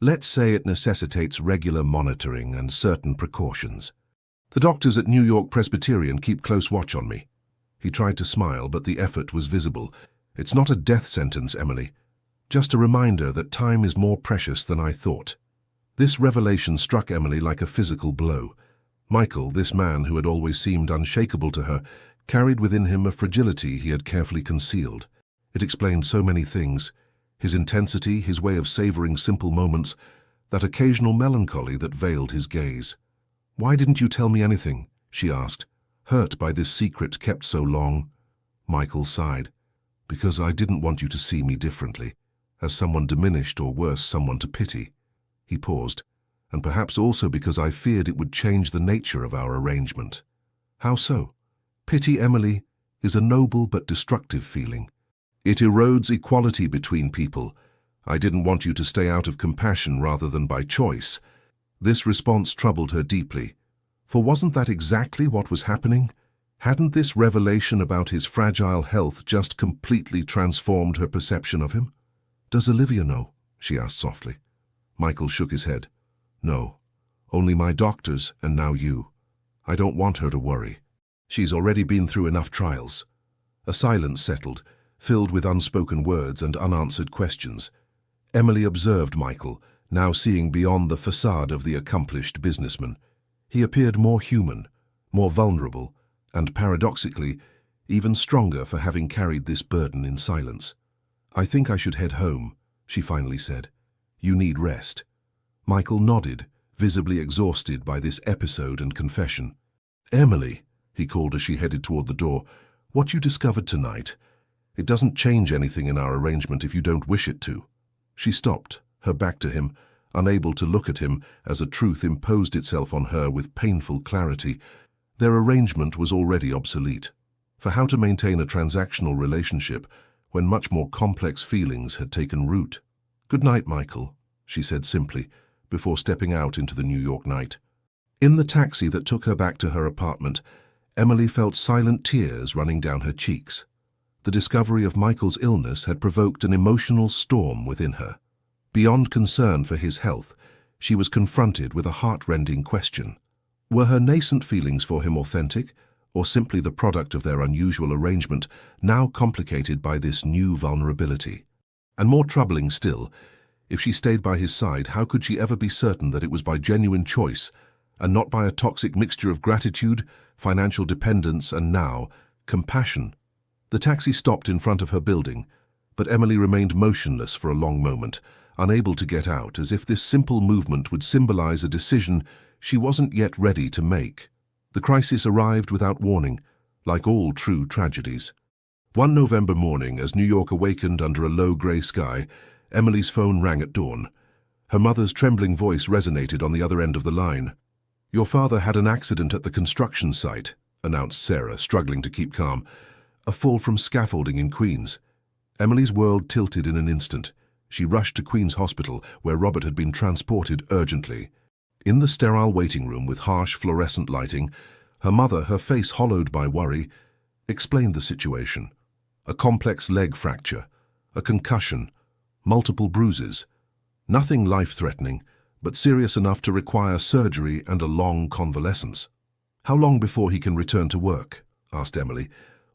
"Let's say it necessitates regular monitoring and certain precautions. The doctors at New York Presbyterian keep close watch on me." He tried to smile, but the effort was visible. "It's not a death sentence, Emily. Just a reminder that time is more precious than I thought." This revelation struck Emily like a physical blow. Michael, this man who had always seemed unshakable to her, carried within him a fragility he had carefully concealed. It explained so many things: his intensity, his way of savoring simple moments, that occasional melancholy that veiled his gaze. "Why didn't you tell me anything?" she asked, hurt by this secret kept so long. Michael sighed. "Because I didn't want you to see me differently, as someone diminished or worse, someone to pity." He paused. "And perhaps also because I feared it would change the nature of our arrangement." "How so?" "Pity, Emily, is a noble but destructive feeling. It erodes equality between people. I didn't want you to stay out of compassion rather than by choice." This response troubled her deeply. For wasn't that exactly what was happening? Hadn't this revelation about his fragile health just completely transformed her perception of him? "Does Olivia know?" she asked softly. Michael shook his head. "No, only my doctors and now you. I don't want her to worry. She's already been through enough trials." A silence settled, filled with unspoken words and unanswered questions. Emily observed Michael, now seeing beyond the facade of the accomplished businessman. He appeared more human, more vulnerable, and paradoxically, even stronger for having carried this burden in silence. "I think I should head home," she finally said. "You need rest." Michael nodded, visibly exhausted by this episode and confession. "Emily," he called as she headed toward the door, "what you discovered tonight, it doesn't change anything in our arrangement if you don't wish it to." She stopped, her back to him, unable to look at him as a truth imposed itself on her with painful clarity. Their arrangement was already obsolete. For how to maintain a transactional relationship when much more complex feelings had taken root? "Good night, Michael," she said simply, before stepping out into the New York night. In the taxi that took her back to her apartment, Emily felt silent tears running down her cheeks. The discovery of Michael's illness had provoked an emotional storm within her. Beyond concern for his health, she was confronted with a heart-rending question. Were her nascent feelings for him authentic, or simply the product of their unusual arrangement, now complicated by this new vulnerability? And more troubling still, if she stayed by his side, how could she ever be certain that it was by genuine choice, and not by a toxic mixture of gratitude, financial dependence, and now, compassion? The taxi stopped in front of her building, but Emily remained motionless for a long moment, unable to get out, as if this simple movement would symbolize a decision she wasn't yet ready to make. The crisis arrived without warning, like all true tragedies. One November morning, as New York awakened under a low grey sky, Emily's phone rang at dawn. Her mother's trembling voice resonated on the other end of the line. "Your father had an accident at the construction site," announced Sarah, struggling to keep calm. "A fall from scaffolding in Queens." Emily's world tilted in an instant. She rushed to Queens Hospital, where Robert had been transported urgently. In the sterile waiting room with harsh fluorescent lighting, her mother, her face hollowed by worry, explained the situation. A complex leg fracture, a concussion, multiple bruises. Nothing life-threatening, but serious enough to require surgery and a long convalescence. "How long before he can return to work?" asked Emily,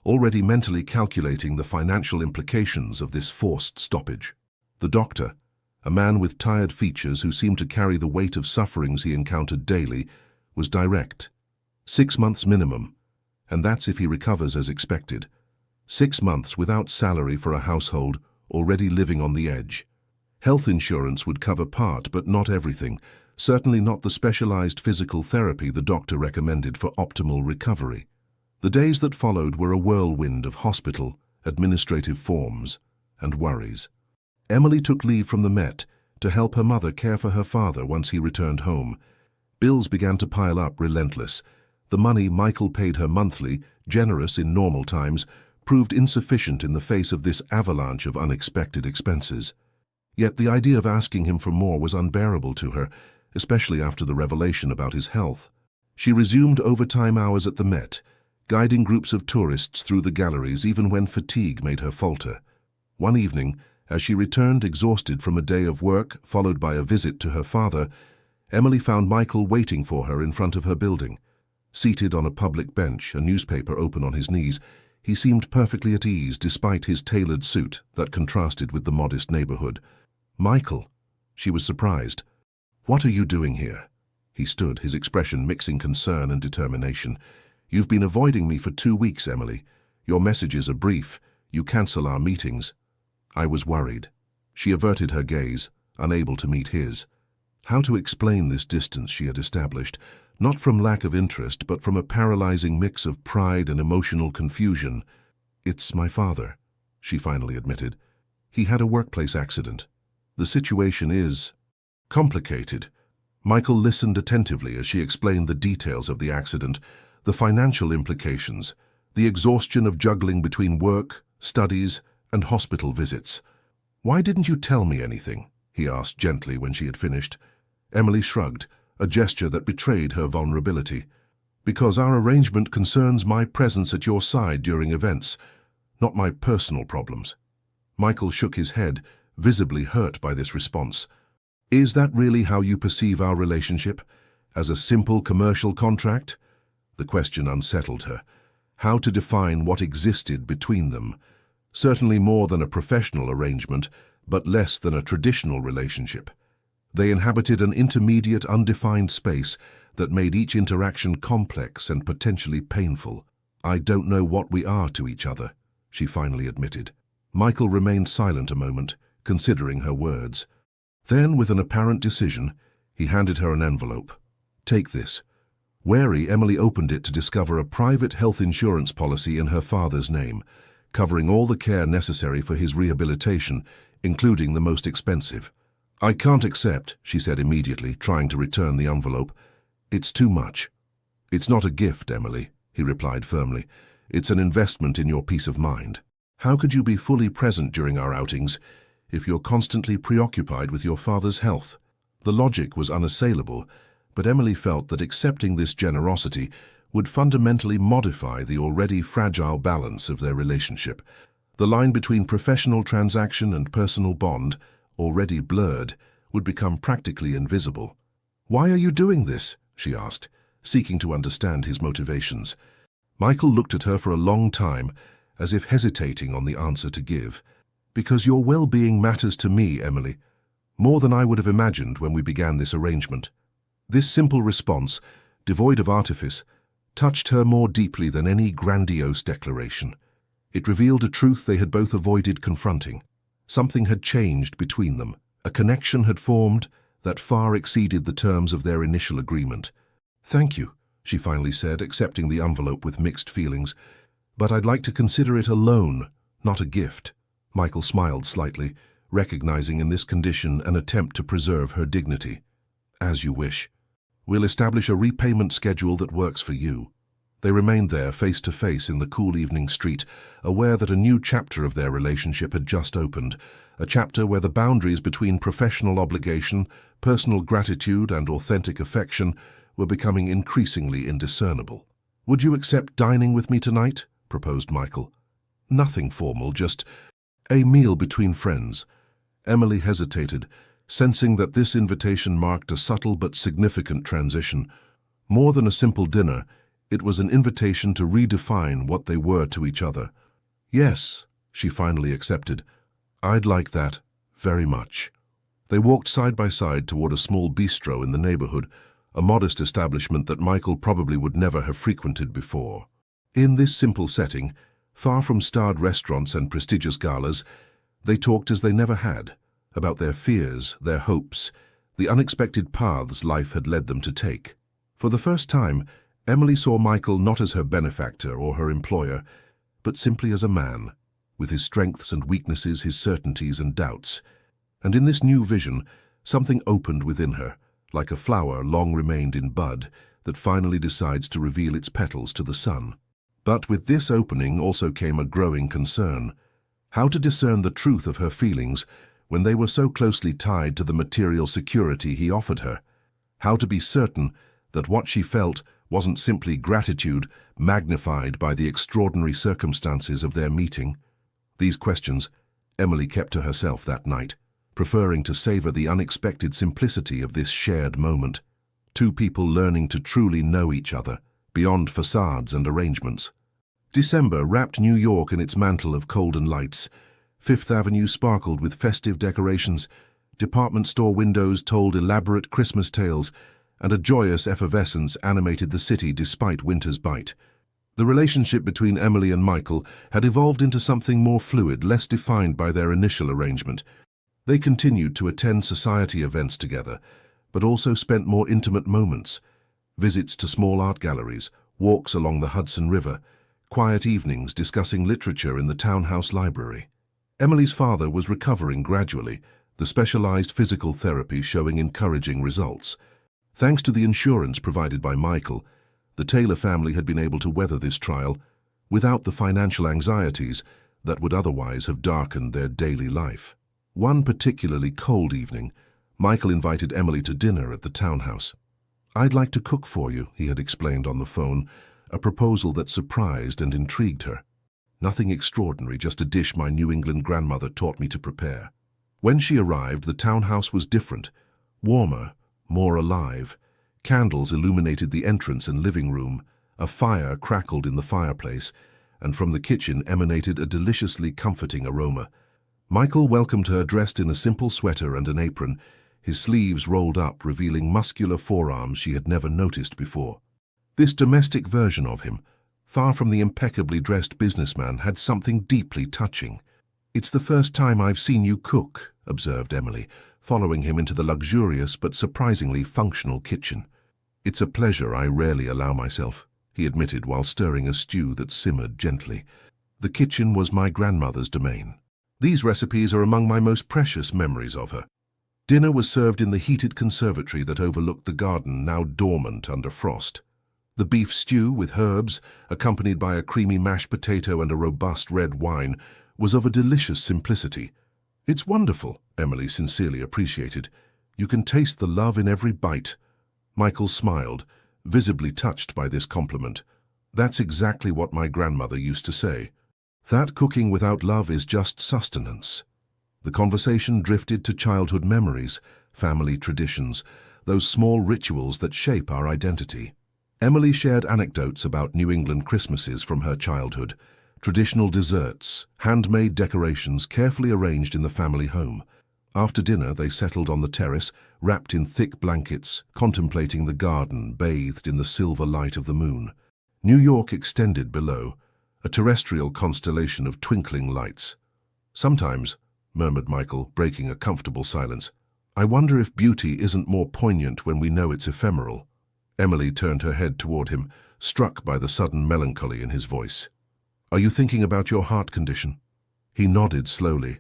already mentally calculating the financial implications of this forced stoppage. The doctor, a man with tired features who seemed to carry the weight of sufferings he encountered daily, was direct. 6 months minimum, and that's if he recovers as expected. 6 months without salary for a household already living on the edge. Health insurance would cover part, but not everything, certainly not the specialized physical therapy the doctor recommended for optimal recovery. The days that followed were a whirlwind of hospital administrative forms, and worries. Emily took leave from the Met to help her mother care for her father once he returned home. Bills began to pile up, relentless. The money Michael paid her monthly, generous in normal times, proved insufficient in the face of this avalanche of unexpected expenses. Yet the idea of asking him for more was unbearable to her, especially after the revelation about his health. She resumed overtime hours at the Met, guiding groups of tourists through the galleries even when fatigue made her falter. One evening, as she returned exhausted from a day of work followed by a visit to her father, Emily found Michael waiting for her in front of her building. Seated on a public bench, a newspaper open on his knees, he seemed perfectly at ease despite his tailored suit that contrasted with the modest neighborhood. "Michael," she was surprised. "What are you doing here?" He stood, his expression mixing concern and determination. "You've been avoiding me for 2 weeks, Emily. Your messages are brief. You cancel our meetings." "I was worried." She averted her gaze, unable to meet his. How to explain this distance she had established, not from lack of interest, but from a paralyzing mix of pride and emotional confusion? "It's my father," she finally admitted. "He had a workplace accident. The situation is complicated." Michael listened attentively as she explained the details of the accident, the financial implications, the exhaustion of juggling between work, studies, and hospital visits. "Why didn't you tell me anything?" he asked gently when she had finished. Emily shrugged, a gesture that betrayed her vulnerability. "Because our arrangement concerns my presence at your side during events, not my personal problems." Michael shook his head, visibly hurt by this response. "Is that really how you perceive our relationship? As a simple commercial contract?" The question unsettled her. How to define what existed between them? Certainly more than a professional arrangement, but less than a traditional relationship. They inhabited an intermediate, undefined space that made each interaction complex and potentially painful. "I don't know what we are to each other," she finally admitted. Michael remained silent a moment, considering her words. Then, with an apparent decision, he handed her an envelope. "Take this." Wary, Emily opened it to discover a private health insurance policy in her father's name, covering all the care necessary for his rehabilitation, including the most expensive. "I can't accept," she said immediately, trying to return the envelope. "It's too much." "It's not a gift, Emily," he replied firmly. "It's an investment in your peace of mind. How could you be fully present during our outings if you're constantly preoccupied with your father's health?" The logic was unassailable, but Emily felt that accepting this generosity would fundamentally modify the already fragile balance of their relationship. The line between professional transaction and personal bond, already blurred, would become practically invisible. "Why are you doing this?" she asked, seeking to understand his motivations. Michael looked at her for a long time, as if hesitating on the answer to give. "Because your well-being matters to me, Emily, more than I would have imagined when we began this arrangement." This simple response, devoid of artifice, touched her more deeply than any grandiose declaration. It revealed a truth they had both avoided confronting. Something had changed between them. A connection had formed that far exceeded the terms of their initial agreement. "Thank you," she finally said, accepting the envelope with mixed feelings. "But I'd like to consider it a loan, not a gift." Michael smiled slightly, recognizing in this condition an attempt to preserve her dignity. "As you wish. We'll establish a repayment schedule that works for you." They remained there, face to face in the cool evening street, aware that a new chapter of their relationship had just opened, a chapter where the boundaries between professional obligation, personal gratitude, and authentic affection were becoming increasingly indiscernible. "Would you accept dining with me tonight?" proposed Michael. "Nothing formal, just a meal between friends." Emily hesitated, sensing that this invitation marked a subtle but significant transition. More than a simple dinner, it was an invitation to redefine what they were to each other. "Yes," she finally accepted. "I'd like that, very much." They walked side by side toward a small bistro in the neighborhood, a modest establishment that Michael probably would never have frequented before. In this simple setting, far from starred restaurants and prestigious galas, they talked as they never had, about their fears, their hopes, the unexpected paths life had led them to take. For the first time, Emily saw Michael not as her benefactor or her employer, but simply as a man, with his strengths and weaknesses, his certainties and doubts. And in this new vision, something opened within her, like a flower long remained in bud that finally decides to reveal its petals to the sun. But with this opening also came a growing concern: how to discern the truth of her feelings when they were so closely tied to the material security he offered her. How to be certain that what she felt wasn't simply gratitude magnified by the extraordinary circumstances of their meeting. These questions Emily kept to herself that night, preferring to savor the unexpected simplicity of this shared moment. Two people learning to truly know each other, beyond facades and arrangements. December wrapped New York in its mantle of golden lights. Fifth Avenue sparkled with festive decorations, department store windows told elaborate Christmas tales, and a joyous effervescence animated the city despite winter's bite. The relationship between Emily and Michael had evolved into something more fluid, less defined by their initial arrangement. They continued to attend society events together, but also spent more intimate moments: visits to small art galleries, walks along the Hudson River, quiet evenings discussing literature in the townhouse library. Emily's father was recovering gradually, the specialized physical therapy showing encouraging results. Thanks to the insurance provided by Michael, the Taylor family had been able to weather this trial without the financial anxieties that would otherwise have darkened their daily life. One particularly cold evening, Michael invited Emily to dinner at the townhouse. "I'd like to cook for you," he had explained on the phone, a proposal that surprised and intrigued her. "Nothing extraordinary, just a dish my New England grandmother taught me to prepare." When she arrived, the townhouse was different, warmer, more alive. Candles illuminated the entrance and living room, a fire crackled in the fireplace, and from the kitchen emanated a deliciously comforting aroma. Michael welcomed her dressed in a simple sweater and an apron, his sleeves rolled up, revealing muscular forearms she had never noticed before. This domestic version of him, far from the impeccably dressed businessman, had something deeply touching. "It's the first time I've seen you cook," observed Emily, following him into the luxurious but surprisingly functional kitchen. "It's a pleasure I rarely allow myself," he admitted while stirring a stew that simmered gently. "The kitchen was my grandmother's domain. These recipes are among my most precious memories of her." Dinner was served in the heated conservatory that overlooked the garden, now dormant under frost. The beef stew with herbs, accompanied by a creamy mashed potato and a robust red wine, was of a delicious simplicity. "It's wonderful," Emily sincerely appreciated. "You can taste the love in every bite." Michael smiled, visibly touched by this compliment. "That's exactly what my grandmother used to say. That cooking without love is just sustenance." The conversation drifted to childhood memories, family traditions, those small rituals that shape our identity. Emily shared anecdotes about New England Christmases from her childhood, traditional desserts, handmade decorations carefully arranged in the family home. After dinner, they settled on the terrace, wrapped in thick blankets, contemplating the garden bathed in the silver light of the moon. New York extended below, a terrestrial constellation of twinkling lights. "Sometimes," murmured Michael, breaking a comfortable silence, "I wonder if beauty isn't more poignant when we know it's ephemeral." Emily turned her head toward him, struck by the sudden melancholy in his voice. "Are you thinking about your heart condition?" He nodded slowly.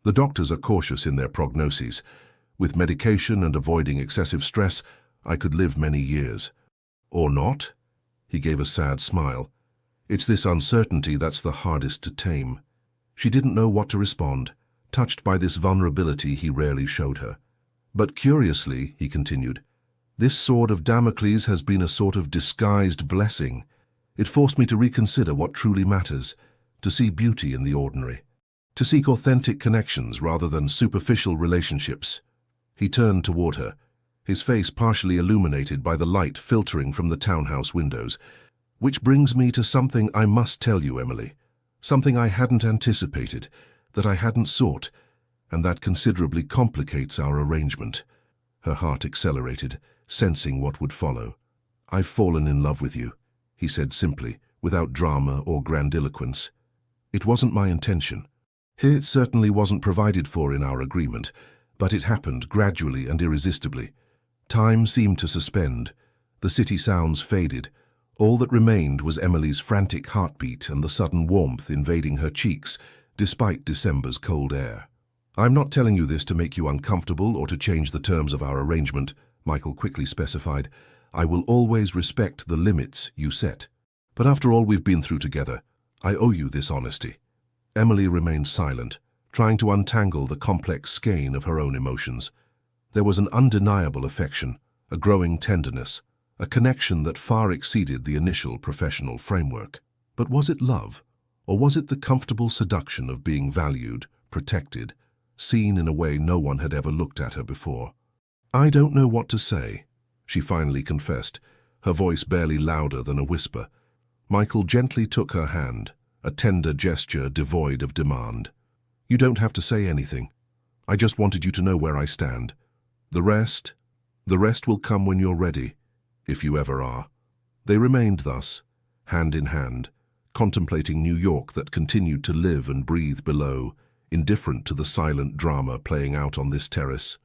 "The doctors are cautious in their prognoses. With medication and avoiding excessive stress, I could live many years." "Or not?" He gave a sad smile. "It's this uncertainty that's the hardest to tame." She didn't know what to respond, touched by this vulnerability he rarely showed her. "But curiously," he continued, "this sword of Damocles has been a sort of disguised blessing. It forced me to reconsider what truly matters, to see beauty in the ordinary, to seek authentic connections rather than superficial relationships." He turned toward her, his face partially illuminated by the light filtering from the townhouse windows. "Which brings me to something I must tell you, Emily. Something I hadn't anticipated, that I hadn't sought, and that considerably complicates our arrangement." Her heart accelerated, sensing what would follow. "I've fallen in love with you," he said simply, without drama or grandiloquence. "It wasn't my intention. It certainly wasn't provided for in our agreement, but it happened gradually and irresistibly. Time seemed to suspend. The city sounds faded. All that remained was Emily's frantic heartbeat and the sudden warmth invading her cheeks, despite December's cold air. "I'm not telling you this to make you uncomfortable or to change the terms of our arrangement," Michael quickly specified. "I will always respect the limits you set. But after all we've been through together, I owe you this honesty." Emily remained silent, trying to untangle the complex skein of her own emotions. There was an undeniable affection, a growing tenderness, a connection that far exceeded the initial professional framework. But was it love, or was it the comfortable seduction of being valued, protected, seen in a way no one had ever looked at her before? "I don't know what to say," she finally confessed, her voice barely louder than a whisper. Michael gently took her hand, a tender gesture devoid of demand. "You don't have to say anything. I just wanted you to know where I stand. The rest will come when you're ready, if you ever are." They remained thus, hand in hand, contemplating New York that continued to live and breathe below, indifferent to the silent drama playing out on this terrace.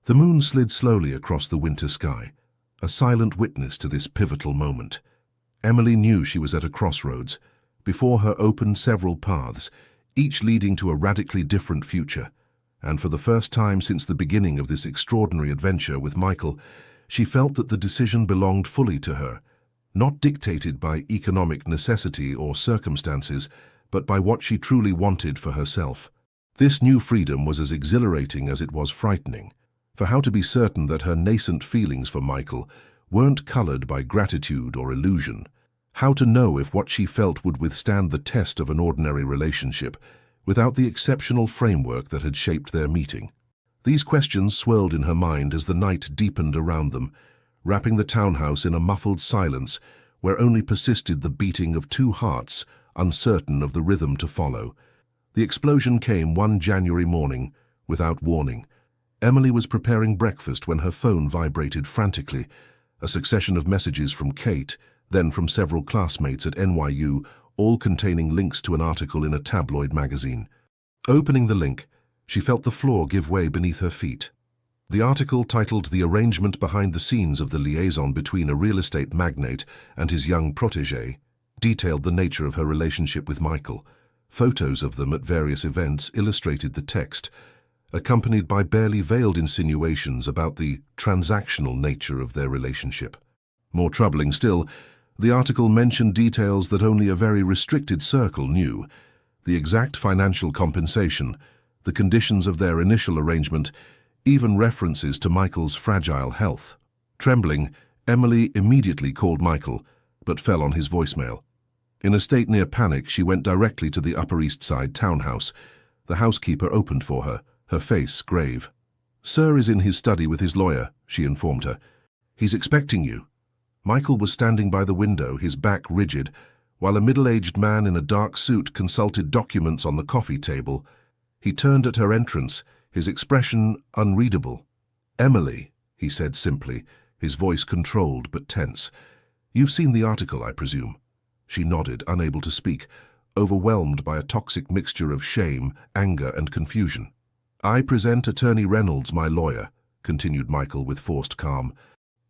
The moon slid slowly across the winter sky, a silent witness to this pivotal moment. Emily knew she was at a crossroads. Before her opened several paths, each leading to a radically different future, and for the first time since the beginning of this extraordinary adventure with Michael, she felt that the decision belonged fully to her, not dictated by economic necessity or circumstances, but by what she truly wanted for herself. This new freedom was as exhilarating as it was frightening, for how to be certain that her nascent feelings for Michael weren't colored by gratitude or illusion? How to know if what she felt would withstand the test of an ordinary relationship without the exceptional framework that had shaped their meeting? These questions swirled in her mind as the night deepened around them, wrapping the townhouse in a muffled silence where only persisted the beating of two hearts, uncertain of the rhythm to follow. The explosion came one January morning, without warning. Emily was preparing breakfast when her phone vibrated frantically, a succession of messages from Kate, then from several classmates at NYU, all containing links to an article in a tabloid magazine. Opening the link, she felt the floor give way beneath her feet. The article, titled "The Arrangement Behind the Scenes of the Liaison Between a Real Estate Magnate and His Young Protégé," detailed the nature of her relationship with Michael. Photos of them at various events illustrated the text, accompanied by barely veiled insinuations about the transactional nature of their relationship. More troubling still, the article mentioned details that only a very restricted circle knew: the exact financial compensation, the conditions of their initial arrangement, even references to Michael's fragile health. Trembling, Emily immediately called Michael, but fell on his voicemail. In a state near panic, she went directly to the Upper East Side townhouse. The housekeeper opened for her, her face grave. "Sir is in his study with his lawyer," she informed her. "He's expecting you." Michael was standing by the window, his back rigid, while a middle-aged man in a dark suit consulted documents on the coffee table. He turned at her entrance, his expression unreadable. "Emily," he said simply, his voice controlled but tense. "You've seen the article, I presume?" She nodded, unable to speak, overwhelmed by a toxic mixture of shame, anger, and confusion. "I present Attorney Reynolds, my lawyer," continued Michael with forced calm.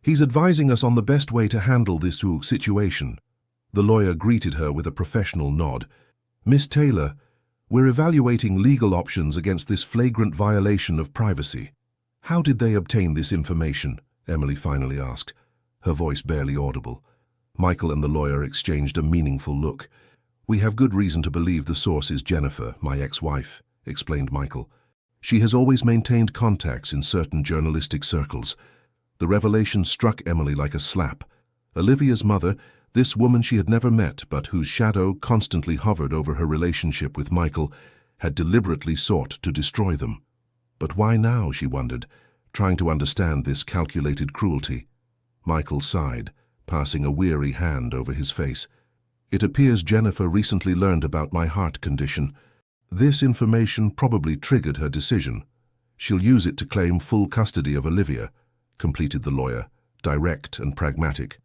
"He's advising us on the best way to handle this situation." The lawyer greeted her with a professional nod. "Miss Taylor, we're evaluating legal options against this flagrant violation of privacy." "How did they obtain this information?" Emily finally asked, her voice barely audible. Michael and the lawyer exchanged a meaningful look. "We have good reason to believe the source is Jennifer, my ex-wife," explained Michael. "She has always maintained contacts in certain journalistic circles." The revelation struck Emily like a slap. Olivia's mother, this woman she had never met but whose shadow constantly hovered over her relationship with Michael, had deliberately sought to destroy them. But why now, she wondered, trying to understand this calculated cruelty. Michael sighed, passing a weary hand over his face. "It appears Jennifer recently learned about my heart condition. This information probably triggered her decision. She'll use it to claim full custody of Olivia," completed the lawyer, direct and pragmatic,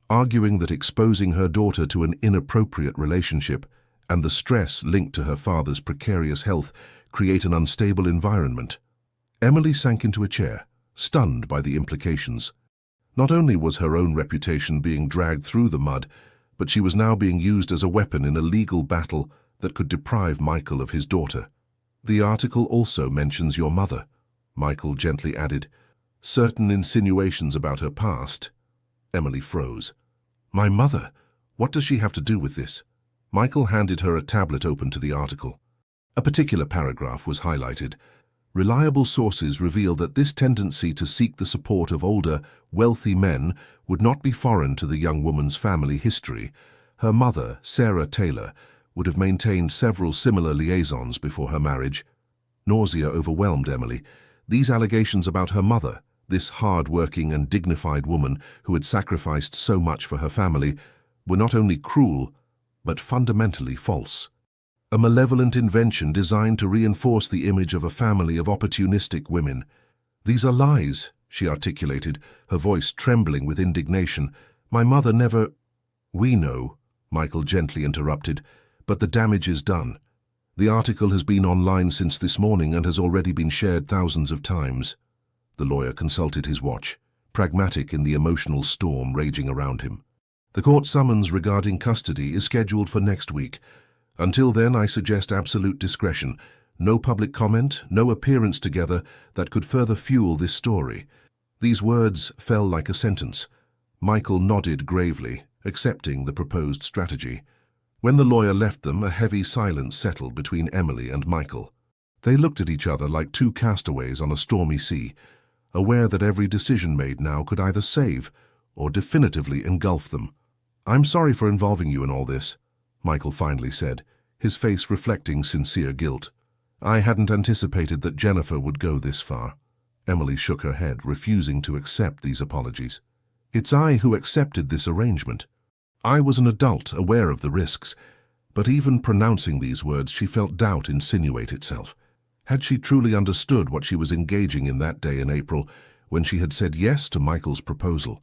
arguing that exposing her daughter to an inappropriate relationship and the stress linked to her father's precarious health create an unstable environment. Emily sank into a chair, stunned by the implications. Not only was her own reputation being dragged through the mud, but she was now being used as a weapon in a legal battle that could deprive Michael of his daughter. The article also mentions your mother, Michael gently added. Certain insinuations about her past. Emily froze. My mother? What does she have to do with this? Michael handed her a tablet open to the article. A particular paragraph was highlighted. Reliable sources reveal that this tendency to seek the support of older, wealthy men would not be foreign to the young woman's family history. Her mother, Sarah Taylor, would have maintained several similar liaisons before her marriage. Nausea overwhelmed Emily. These allegations about her mother, this hard-working and dignified woman who had sacrificed so much for her family, were not only cruel, but fundamentally false. A malevolent invention designed to reinforce the image of a family of opportunistic women. These are lies, she articulated, her voice trembling with indignation. My mother never— We know, Michael gently interrupted, but the damage is done. The article has been online since this morning and has already been shared thousands of times. The lawyer consulted his watch, pragmatic in the emotional storm raging around him. The court summons regarding custody is scheduled for next week. Until then, I suggest absolute discretion. No public comment, no appearance together that could further fuel this story. These words fell like a sentence. Michael nodded gravely, accepting the proposed strategy. When the lawyer left them, a heavy silence settled between Emily and Michael. They looked at each other like two castaways on a stormy sea, aware that every decision made now could either save or definitively engulf them. I'm sorry for involving you in all this, Michael finally said, his face reflecting sincere guilt. I hadn't anticipated that Jennifer would go this far. Emily shook her head, refusing to accept these apologies. It's I who accepted this arrangement. I was an adult, aware of the risks, but even pronouncing these words, she felt doubt insinuate itself. Had she truly understood what she was engaging in that day in April, when she had said yes to Michael's proposal?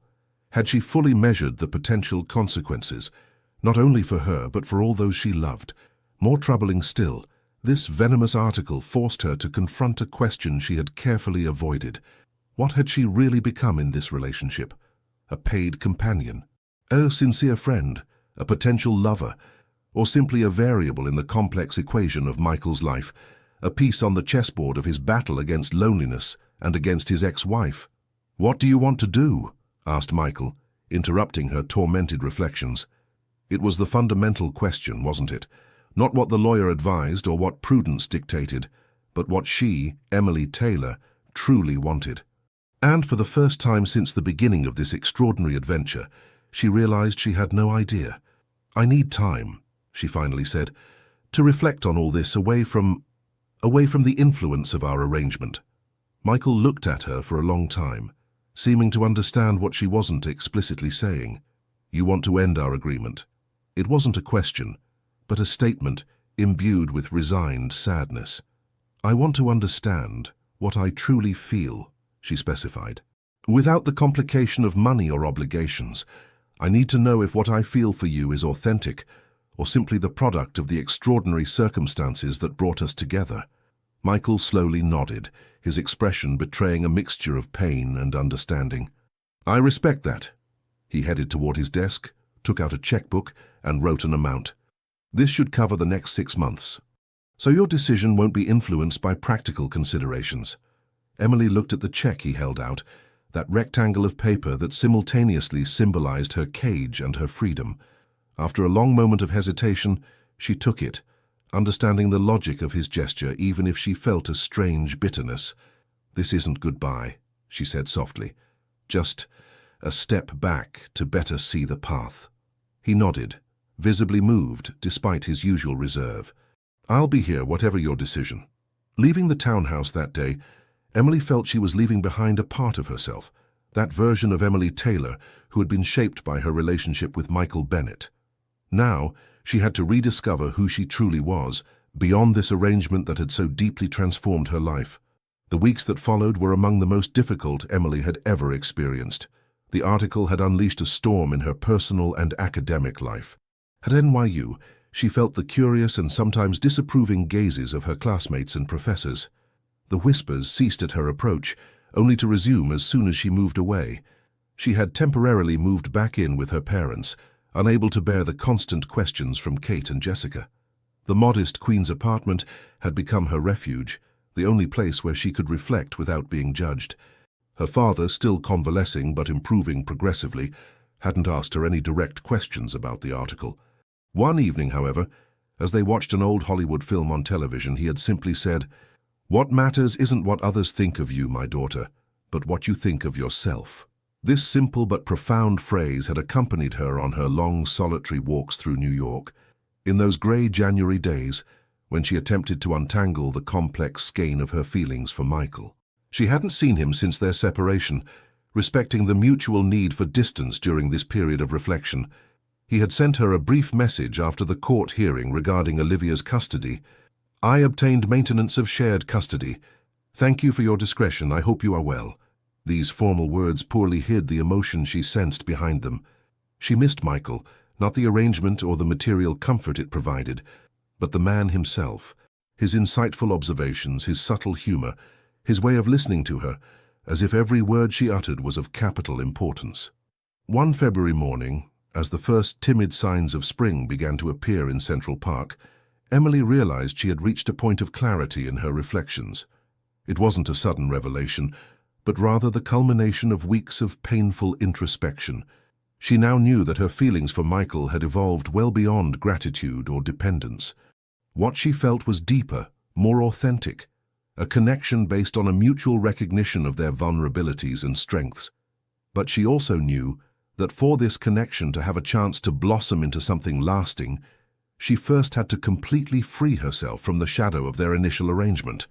Had she fully measured the potential consequences, not only for her, but for all those she loved? More troubling still, this venomous article forced her to confront a question she had carefully avoided. What had she really become in this relationship? A paid companion? A sincere friend? A potential lover? Or simply a variable in the complex equation of Michael's life? A piece on the chessboard of his battle against loneliness and against his ex-wife? What do you want to do? Asked Michael, interrupting her tormented reflections. It was the fundamental question, wasn't it? Not what the lawyer advised or what prudence dictated, but what she, Emily Taylor, truly wanted. And for the first time since the beginning of this extraordinary adventure, she realized she had no idea. I need time, she finally said, to reflect on all this away from the influence of our arrangement. Michael looked at her for a long time, seeming to understand what she wasn't explicitly saying. You want to end our agreement. It wasn't a question, but a statement imbued with resigned sadness. I want to understand what I truly feel, she specified. Without the complication of money or obligations, I need to know if what I feel for you is authentic or simply the product of the extraordinary circumstances that brought us together. Michael slowly nodded, his expression betraying a mixture of pain and understanding. I respect that. He headed toward his desk, took out a checkbook, and wrote an amount. This should cover the next 6 months. So your decision won't be influenced by practical considerations. Emily looked at the check he held out, that rectangle of paper that simultaneously symbolized her cage and her freedom. After a long moment of hesitation, she took it, understanding the logic of his gesture even if she felt a strange bitterness. This isn't goodbye, she said softly. Just a step back to better see the path. He nodded, visibly moved despite his usual reserve. I'll be here whatever your decision. Leaving the townhouse that day, Emily felt she was leaving behind a part of herself, that version of Emily Taylor who had been shaped by her relationship with Michael Bennett. Now, she had to rediscover who she truly was, beyond this arrangement that had so deeply transformed her life. The weeks that followed were among the most difficult Emily had ever experienced. The article had unleashed a storm in her personal and academic life. At NYU, she felt the curious and sometimes disapproving gazes of her classmates and professors. The whispers ceased at her approach, only to resume as soon as she moved away. She had temporarily moved back in with her parents, unable to bear the constant questions from Kate and Jessica. The modest Queen's apartment had become her refuge, the only place where she could reflect without being judged. Her father, still convalescing but improving progressively, hadn't asked her any direct questions about the article. One evening, however, as they watched an old Hollywood film on television, he had simply said, "What matters isn't what others think of you, my daughter, but what you think of yourself." This simple but profound phrase had accompanied her on her long, solitary walks through New York. In those grey January days, when she attempted to untangle the complex skein of her feelings for Michael. She hadn't seen him since their separation, respecting the mutual need for distance during this period of reflection. He had sent her a brief message after the court hearing regarding Olivia's custody. "I obtained maintenance of shared custody. Thank you for your discretion. I hope you are well." These formal words poorly hid the emotion she sensed behind them. She missed Michael, not the arrangement or the material comfort it provided, but the man himself, his insightful observations, his subtle humor, his way of listening to her, as if every word she uttered was of capital importance. One February morning, as the first timid signs of spring began to appear in Central Park, Emily realized she had reached a point of clarity in her reflections. It wasn't a sudden revelation, but rather the culmination of weeks of painful introspection. She now knew that her feelings for Michael had evolved well beyond gratitude or dependence. What she felt was deeper, more authentic, a connection based on a mutual recognition of their vulnerabilities and strengths. But she also knew that for this connection to have a chance to blossom into something lasting, she first had to completely free herself from the shadow of their initial arrangement.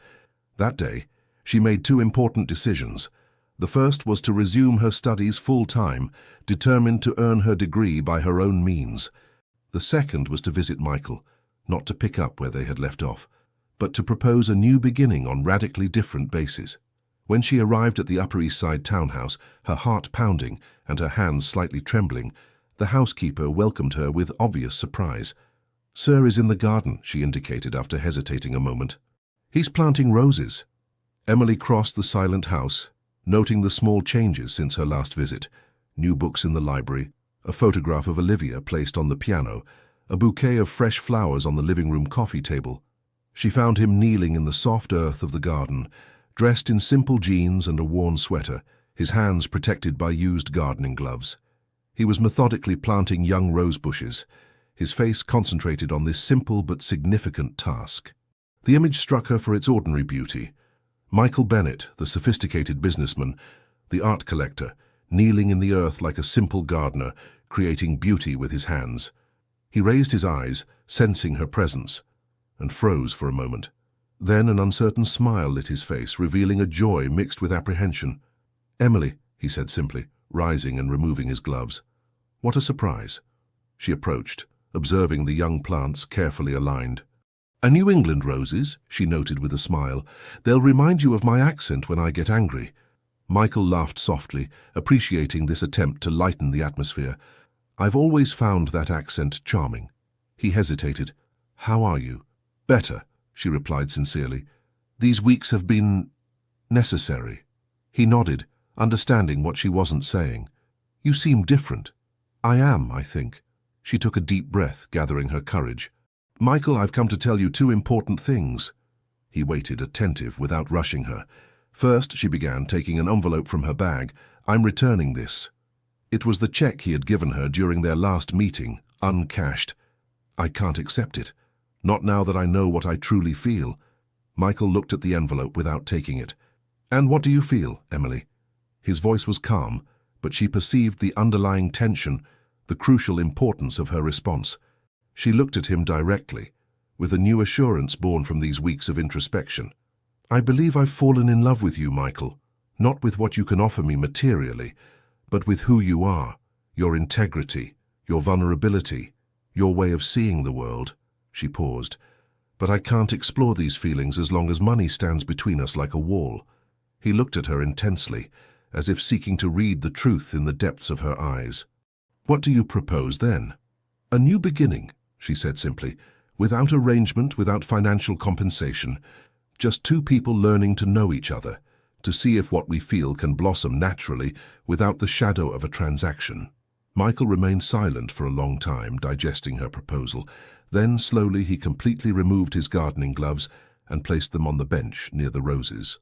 That day, she made two important decisions. The first was to resume her studies full-time, determined to earn her degree by her own means. The second was to visit Michael, not to pick up where they had left off, but to propose a new beginning on radically different bases. When she arrived at the Upper East Side townhouse, her heart pounding and her hands slightly trembling, the housekeeper welcomed her with obvious surprise. "Sir is in the garden," she indicated after hesitating a moment. "He's planting roses." Emily crossed the silent house, noting the small changes since her last visit. New books in the library, a photograph of Olivia placed on the piano, a bouquet of fresh flowers on the living room coffee table. She found him kneeling in the soft earth of the garden, dressed in simple jeans and a worn sweater, his hands protected by used gardening gloves. He was methodically planting young rose bushes, his face concentrated on this simple but significant task. The image struck her for its ordinary beauty. Michael Bennett, the sophisticated businessman, the art collector, kneeling in the earth like a simple gardener, creating beauty with his hands. He raised his eyes, sensing her presence, and froze for a moment. Then an uncertain smile lit his face, revealing a joy mixed with apprehension. "Emily," he said simply, rising and removing his gloves. "What a surprise." She approached, observing the young plants carefully aligned. "A New England roses," she noted with a smile. "They'll remind you of my accent when I get angry." Michael laughed softly, appreciating this attempt to lighten the atmosphere. "I've always found that accent charming." He hesitated. "How are you?" "Better," she replied sincerely. "These weeks have been necessary." He nodded, understanding what she wasn't saying. "You seem different." "I am, I think." She took a deep breath, gathering her courage. "Michael, I've come to tell you two important things." He waited, attentive, without rushing her. First, she began, taking an envelope from her bag. "I'm returning this." It was the check he had given her during their last meeting, uncashed. "I can't accept it. Not now that I know what I truly feel." Michael looked at the envelope without taking it. "And what do you feel, Emily?" His voice was calm, but she perceived the underlying tension, the crucial importance of her response. She looked at him directly, with a new assurance born from these weeks of introspection. "I believe I've fallen in love with you, Michael, not with what you can offer me materially, but with who you are, your integrity, your vulnerability, your way of seeing the world." She paused. "But I can't explore these feelings as long as money stands between us like a wall." He looked at her intensely, as if seeking to read the truth in the depths of her eyes. "What do you propose then?" "A new beginning," she said simply, "without arrangement, without financial compensation. Just two people learning to know each other, to see if what we feel can blossom naturally without the shadow of a transaction." Michael remained silent for a long time, digesting her proposal. Then, slowly, he completely removed his gardening gloves and placed them on the bench near the roses.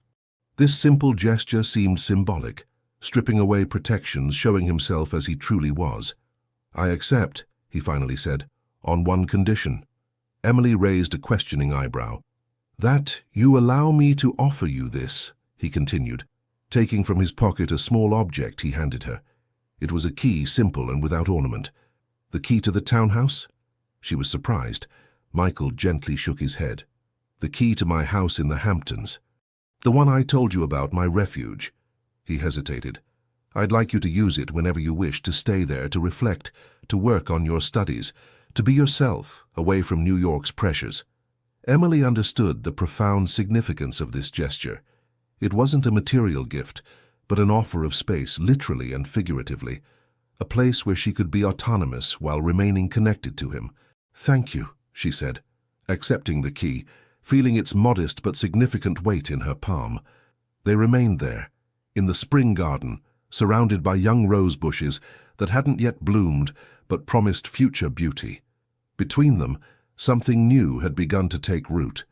This simple gesture seemed symbolic, stripping away protections, showing himself as he truly was. "I accept," he finally said, "on one condition." Emily raised a questioning eyebrow. "That you allow me to offer you this," he continued, taking from his pocket a small object he handed her. It was a key, simple and without ornament. "The key to the townhouse?" She was surprised. Michael gently shook his head. "The key to my house in the Hamptons. The one I told you about, my refuge." He hesitated. "I'd like you to use it whenever you wish, to stay there, to reflect, to work on your studies, to be yourself, away from New York's pressures." Emily understood the profound significance of this gesture. It wasn't a material gift, but an offer of space, literally and figuratively, a place where she could be autonomous while remaining connected to him. "Thank you," she said, accepting the key, feeling its modest but significant weight in her palm. They remained there, in the spring garden, surrounded by young rose bushes that hadn't yet bloomed but promised future beauty. Between them, something new had begun to take root.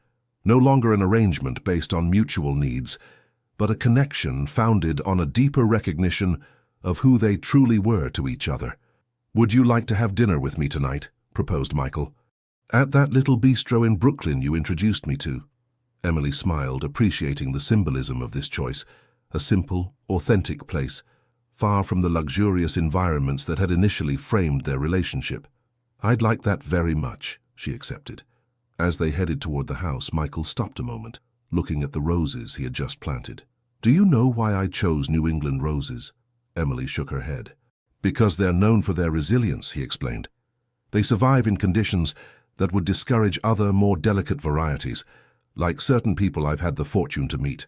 No longer an arrangement based on mutual needs, but a connection founded on a deeper recognition of who they truly were to each other. "Would you like to have dinner with me tonight?" proposed Michael. "At that little bistro in Brooklyn you introduced me to." Emily smiled, appreciating the symbolism of this choice, a simple, authentic place, far from the luxurious environments that had initially framed their relationship. "I'd like that very much," she accepted. As they headed toward the house, Michael stopped a moment, looking at the roses he had just planted. "Do you know why I chose New England roses?" Emily shook her head. "Because they're known for their resilience," he explained. "They survive in conditions that would discourage other, more delicate varieties, like certain people I've had the fortune to meet."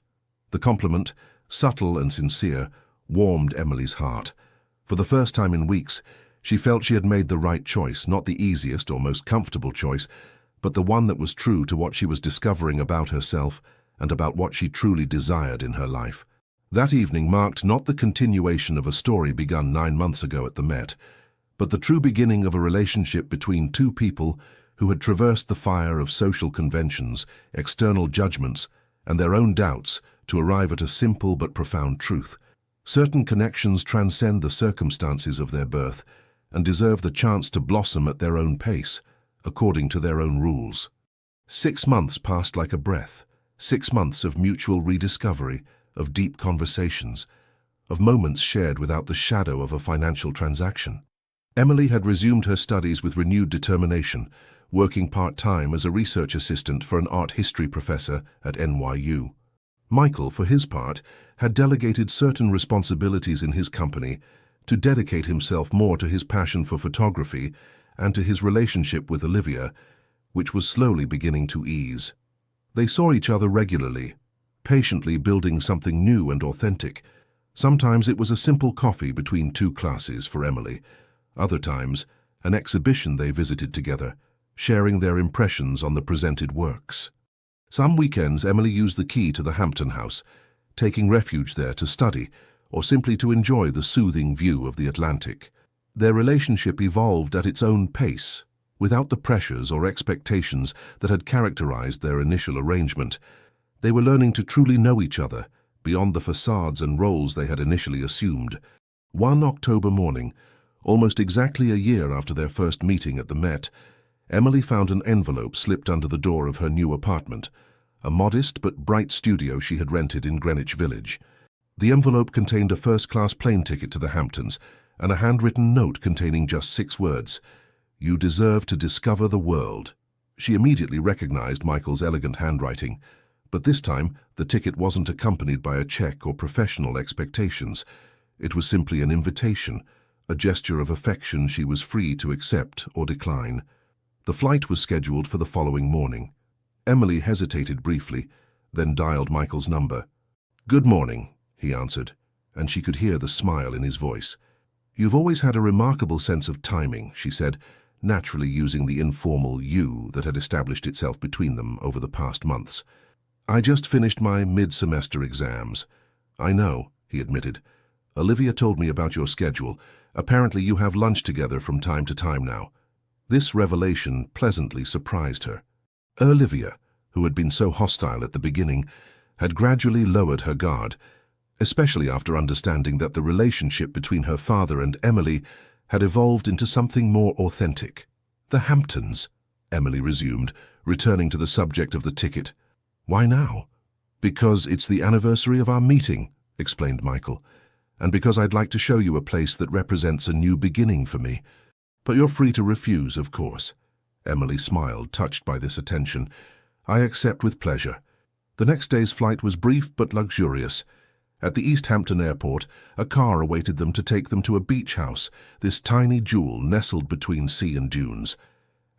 The compliment, subtle and sincere, warmed Emily's heart. For the first time in weeks, she felt she had made the right choice, not the easiest or most comfortable choice, but the one that was true to what she was discovering about herself and about what she truly desired in her life. That evening marked not the continuation of a story begun 9 months ago at the Met, but the true beginning of a relationship between two people who had traversed the fire of social conventions, external judgments, and their own doubts to arrive at a simple but profound truth. Certain connections transcend the circumstances of their birth and deserve the chance to blossom at their own pace, according to their own rules. 6 months passed like a breath, 6 months of mutual rediscovery, of deep conversations, of moments shared without the shadow of a financial transaction. Emily had resumed her studies with renewed determination, working part-time as a research assistant for an art history professor at NYU. Michael, for his part, had delegated certain responsibilities in his company to dedicate himself more to his passion for photography and to his relationship with Olivia, which was slowly beginning to ease. They saw each other regularly, patiently building something new and authentic. Sometimes it was a simple coffee between 2 classes for Emily. Other times, an exhibition they visited together, sharing their impressions on the presented works. Some weekends, Emily used the key to the Hampton house, taking refuge there to study or simply to enjoy the soothing view of the Atlantic. Their relationship evolved at its own pace, without the pressures or expectations that had characterized their initial arrangement. They were learning to truly know each other, beyond the facades and roles they had initially assumed. One October morning, almost exactly a year after their first meeting at the Met, Emily found an envelope slipped under the door of her new apartment, a modest but bright studio she had rented in Greenwich Village. The envelope contained a first-class plane ticket to the Hamptons and a handwritten note containing just 6 words, "You deserve to discover the world." She immediately recognized Michael's elegant handwriting, but this time the ticket wasn't accompanied by a check or professional expectations. It was simply an invitation, a gesture of affection she was free to accept or decline. The flight was scheduled for the following morning. Emily hesitated briefly, then dialed Michael's number. "Good morning," he answered, and she could hear the smile in his voice. "You've always had a remarkable sense of timing," she said, naturally using the informal you that had established itself between them over the past months. "I just finished my mid-semester exams." "I know," he admitted. Olivia told me about your schedule. Apparently you have lunch together from time to time now." This revelation pleasantly surprised her. Olivia, who had been so hostile at the beginning, had gradually lowered her guard, especially after understanding that the relationship between her father and Emily had evolved into something more authentic. "The Hamptons," Emily resumed, returning to the subject of the ticket. "Why now?" "Because it's the anniversary of our meeting," explained Michael, "and because I'd like to show you a place that represents a new beginning for me. But you're free to refuse, of course." Emily smiled, touched by this attention. "I accept with pleasure." The next day's flight was brief but luxurious. At the East Hampton airport, a car awaited them to take them to a beach house, this tiny jewel nestled between sea and dunes.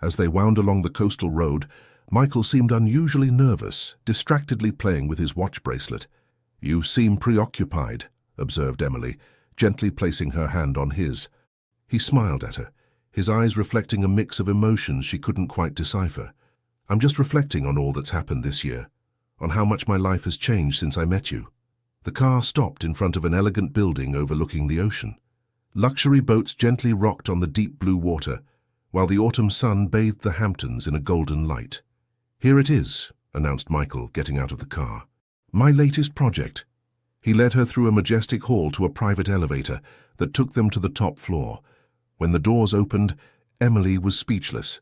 As they wound along the coastal road, Michael seemed unusually nervous, distractedly playing with his watch bracelet. "You seem preoccupied," observed Emily, gently placing her hand on his. He smiled at her, his eyes reflecting a mix of emotions she couldn't quite decipher. "I'm just reflecting on all that's happened this year, on how much my life has changed since I met you." The car stopped in front of an elegant building overlooking the ocean. Luxury boats gently rocked on the deep blue water, while the autumn sun bathed the Hamptons in a golden light. "Here it is," announced Michael, getting out of the car. "My latest project." He led her through a majestic hall to a private elevator that took them to the top floor. When the doors opened, Emily was speechless.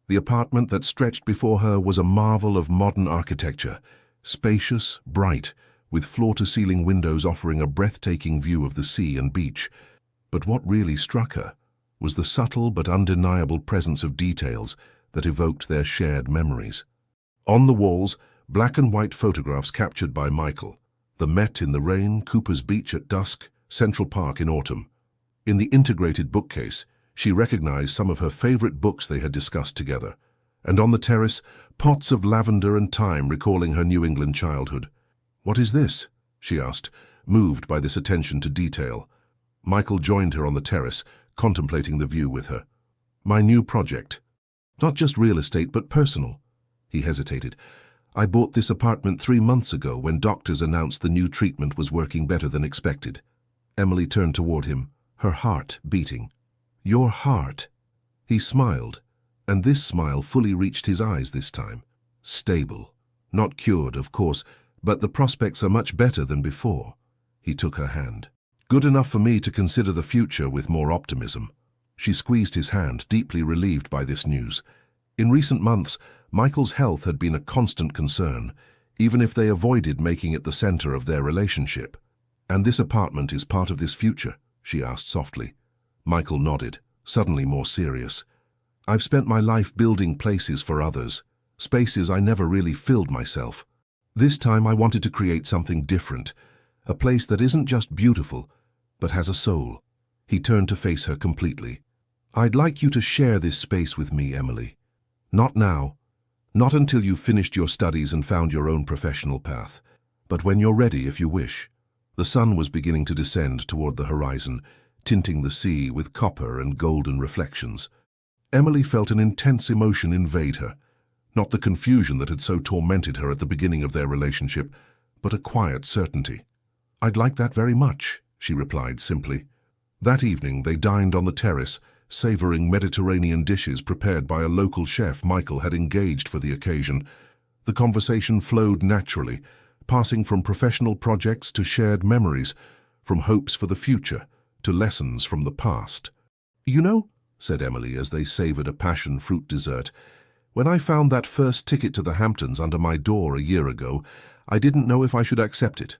The apartment that stretched before her was a marvel of modern architecture, spacious, bright, with floor-to-ceiling windows offering a breathtaking view of the sea and beach. But what really struck her was the subtle but undeniable presence of details that evoked their shared memories. On the walls, black and white photographs captured by Michael. The Met in the rain, Cooper's Beach at dusk, Central Park in autumn. In the integrated bookcase, she recognized some of her favorite books they had discussed together. And on the terrace, pots of lavender and thyme recalling her New England childhood. "What is this?" she asked, moved by this attention to detail. Michael joined her on the terrace, contemplating the view with her. "My new project. Not just real estate, but personal." He hesitated. "I bought this apartment 3 months ago when doctors announced the new treatment was working better than expected." Emily turned toward him, her heart beating. "Your heart?" He smiled, and this smile fully reached his eyes this time. "Stable. Not cured, of course, but the prospects are much better than before." He took her hand. "Good enough for me to consider the future with more optimism." She squeezed his hand, deeply relieved by this news. In recent months, Michael's health had been a constant concern, even if they avoided making it the center of their relationship. "And this apartment is part of this future?" she asked softly. Michael nodded, suddenly more serious. "I've spent my life building places for others, spaces I never really filled myself. This time I wanted to create something different, a place that isn't just beautiful, but has a soul." He turned to face her completely. "I'd like you to share this space with me, Emily. Not now, not until you've finished your studies and found your own professional path, but when you're ready if you wish." The sun was beginning to descend toward the horizon, tinting the sea with copper and golden reflections. Emily felt an intense emotion invade her. Not the confusion that had so tormented her at the beginning of their relationship, but a quiet certainty. "I'd like that very much," she replied simply. That evening they dined on the terrace, savoring Mediterranean dishes prepared by a local chef Michael had engaged for the occasion. The conversation flowed naturally, passing from professional projects to shared memories, from hopes for the future to lessons from the past. "You know," said Emily as they savored a passion fruit dessert, "when I found that first ticket to the Hamptons under my door a year ago, I didn't know if I should accept it.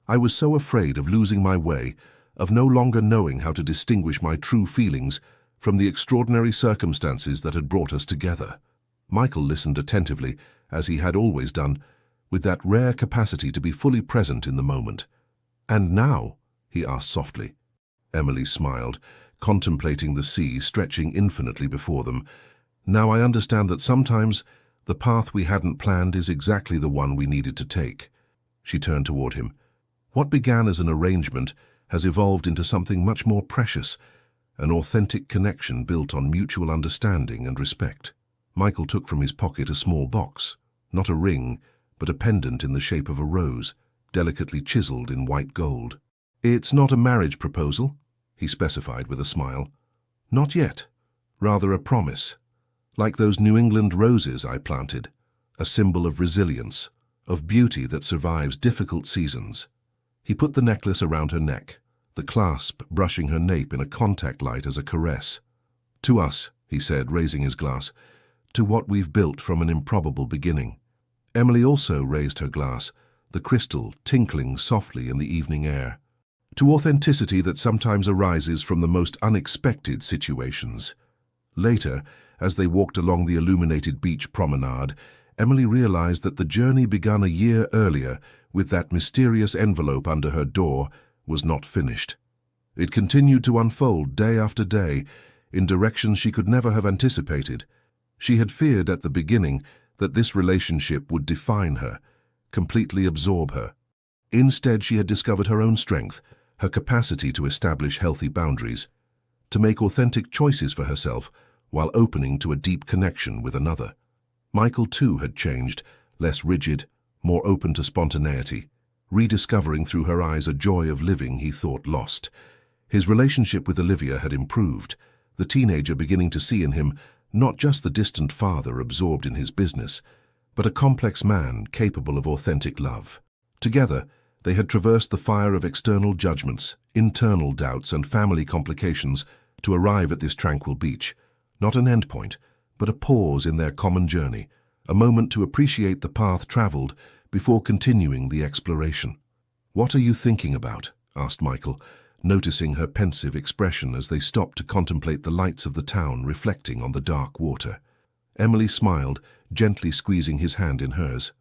I was so afraid of losing my way, of no longer knowing how to distinguish my true feelings from the extraordinary circumstances that had brought us together." Michael listened attentively, as he had always done, with that rare capacity to be fully present in the moment. "And now?" he asked softly. Emily smiled, contemplating the sea stretching infinitely before them. "Now I understand that sometimes the path we hadn't planned is exactly the one we needed to take." She turned toward him. "What began as an arrangement has evolved into something much more precious, an authentic connection built on mutual understanding and respect." Michael took from his pocket a small box, not a ring, but a pendant in the shape of a rose, delicately chiseled in white gold. "It's not a marriage proposal," he specified with a smile. "Not yet. Rather a promise. Like those New England roses I planted, a symbol of resilience, of beauty that survives difficult seasons." He put the necklace around her neck, the clasp brushing her nape in a contact light as a caress. "To us," he said, raising his glass, "to what we've built from an improbable beginning." Emily also raised her glass, the crystal tinkling softly in the evening air. "To authenticity that sometimes arises from the most unexpected situations." Later, as they walked along the illuminated beach promenade, Emily realized that the journey begun a year earlier with that mysterious envelope under her door was not finished. It continued to unfold day after day in directions she could never have anticipated. She had feared at the beginning that this relationship would define her, completely absorb her. Instead, she had discovered her own strength, her capacity to establish healthy boundaries, to make authentic choices for herself while opening to a deep connection with another. Michael, too, had changed, less rigid, more open to spontaneity, rediscovering through her eyes a joy of living he thought lost. His relationship with Olivia had improved, the teenager beginning to see in him not just the distant father absorbed in his business, but a complex man capable of authentic love. Together, they had traversed the fire of external judgments, internal doubts, and family complications to arrive at this tranquil beach, not an endpoint, but a pause in their common journey, a moment to appreciate the path traveled before continuing the exploration. "What are you thinking about?" asked Michael, noticing her pensive expression as they stopped to contemplate the lights of the town reflecting on the dark water. Emily smiled, gently squeezing his hand in hers.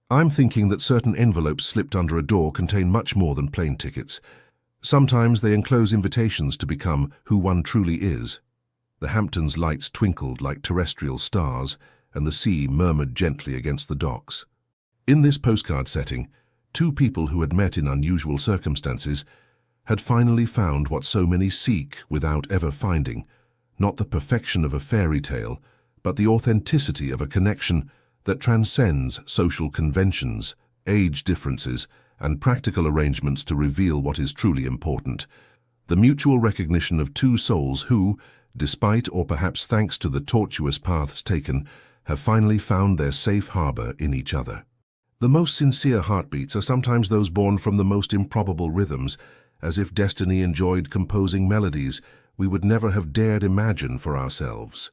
"I'm thinking that certain envelopes slipped under a door contain much more than plane tickets. Sometimes they enclose invitations to become who one truly is." The Hamptons' lights twinkled like terrestrial stars, and the sea murmured gently against the docks. In this postcard setting, two people who had met in unusual circumstances had finally found what so many seek without ever finding, not the perfection of a fairy tale, but the authenticity of a connection that transcends social conventions, age differences, and practical arrangements to reveal what is truly important. The mutual recognition of two souls who, despite or perhaps thanks to the tortuous paths taken, have finally found their safe harbor in each other. The most sincere heartbeats are sometimes those born from the most improbable rhythms, as if destiny enjoyed composing melodies we would never have dared imagine for ourselves.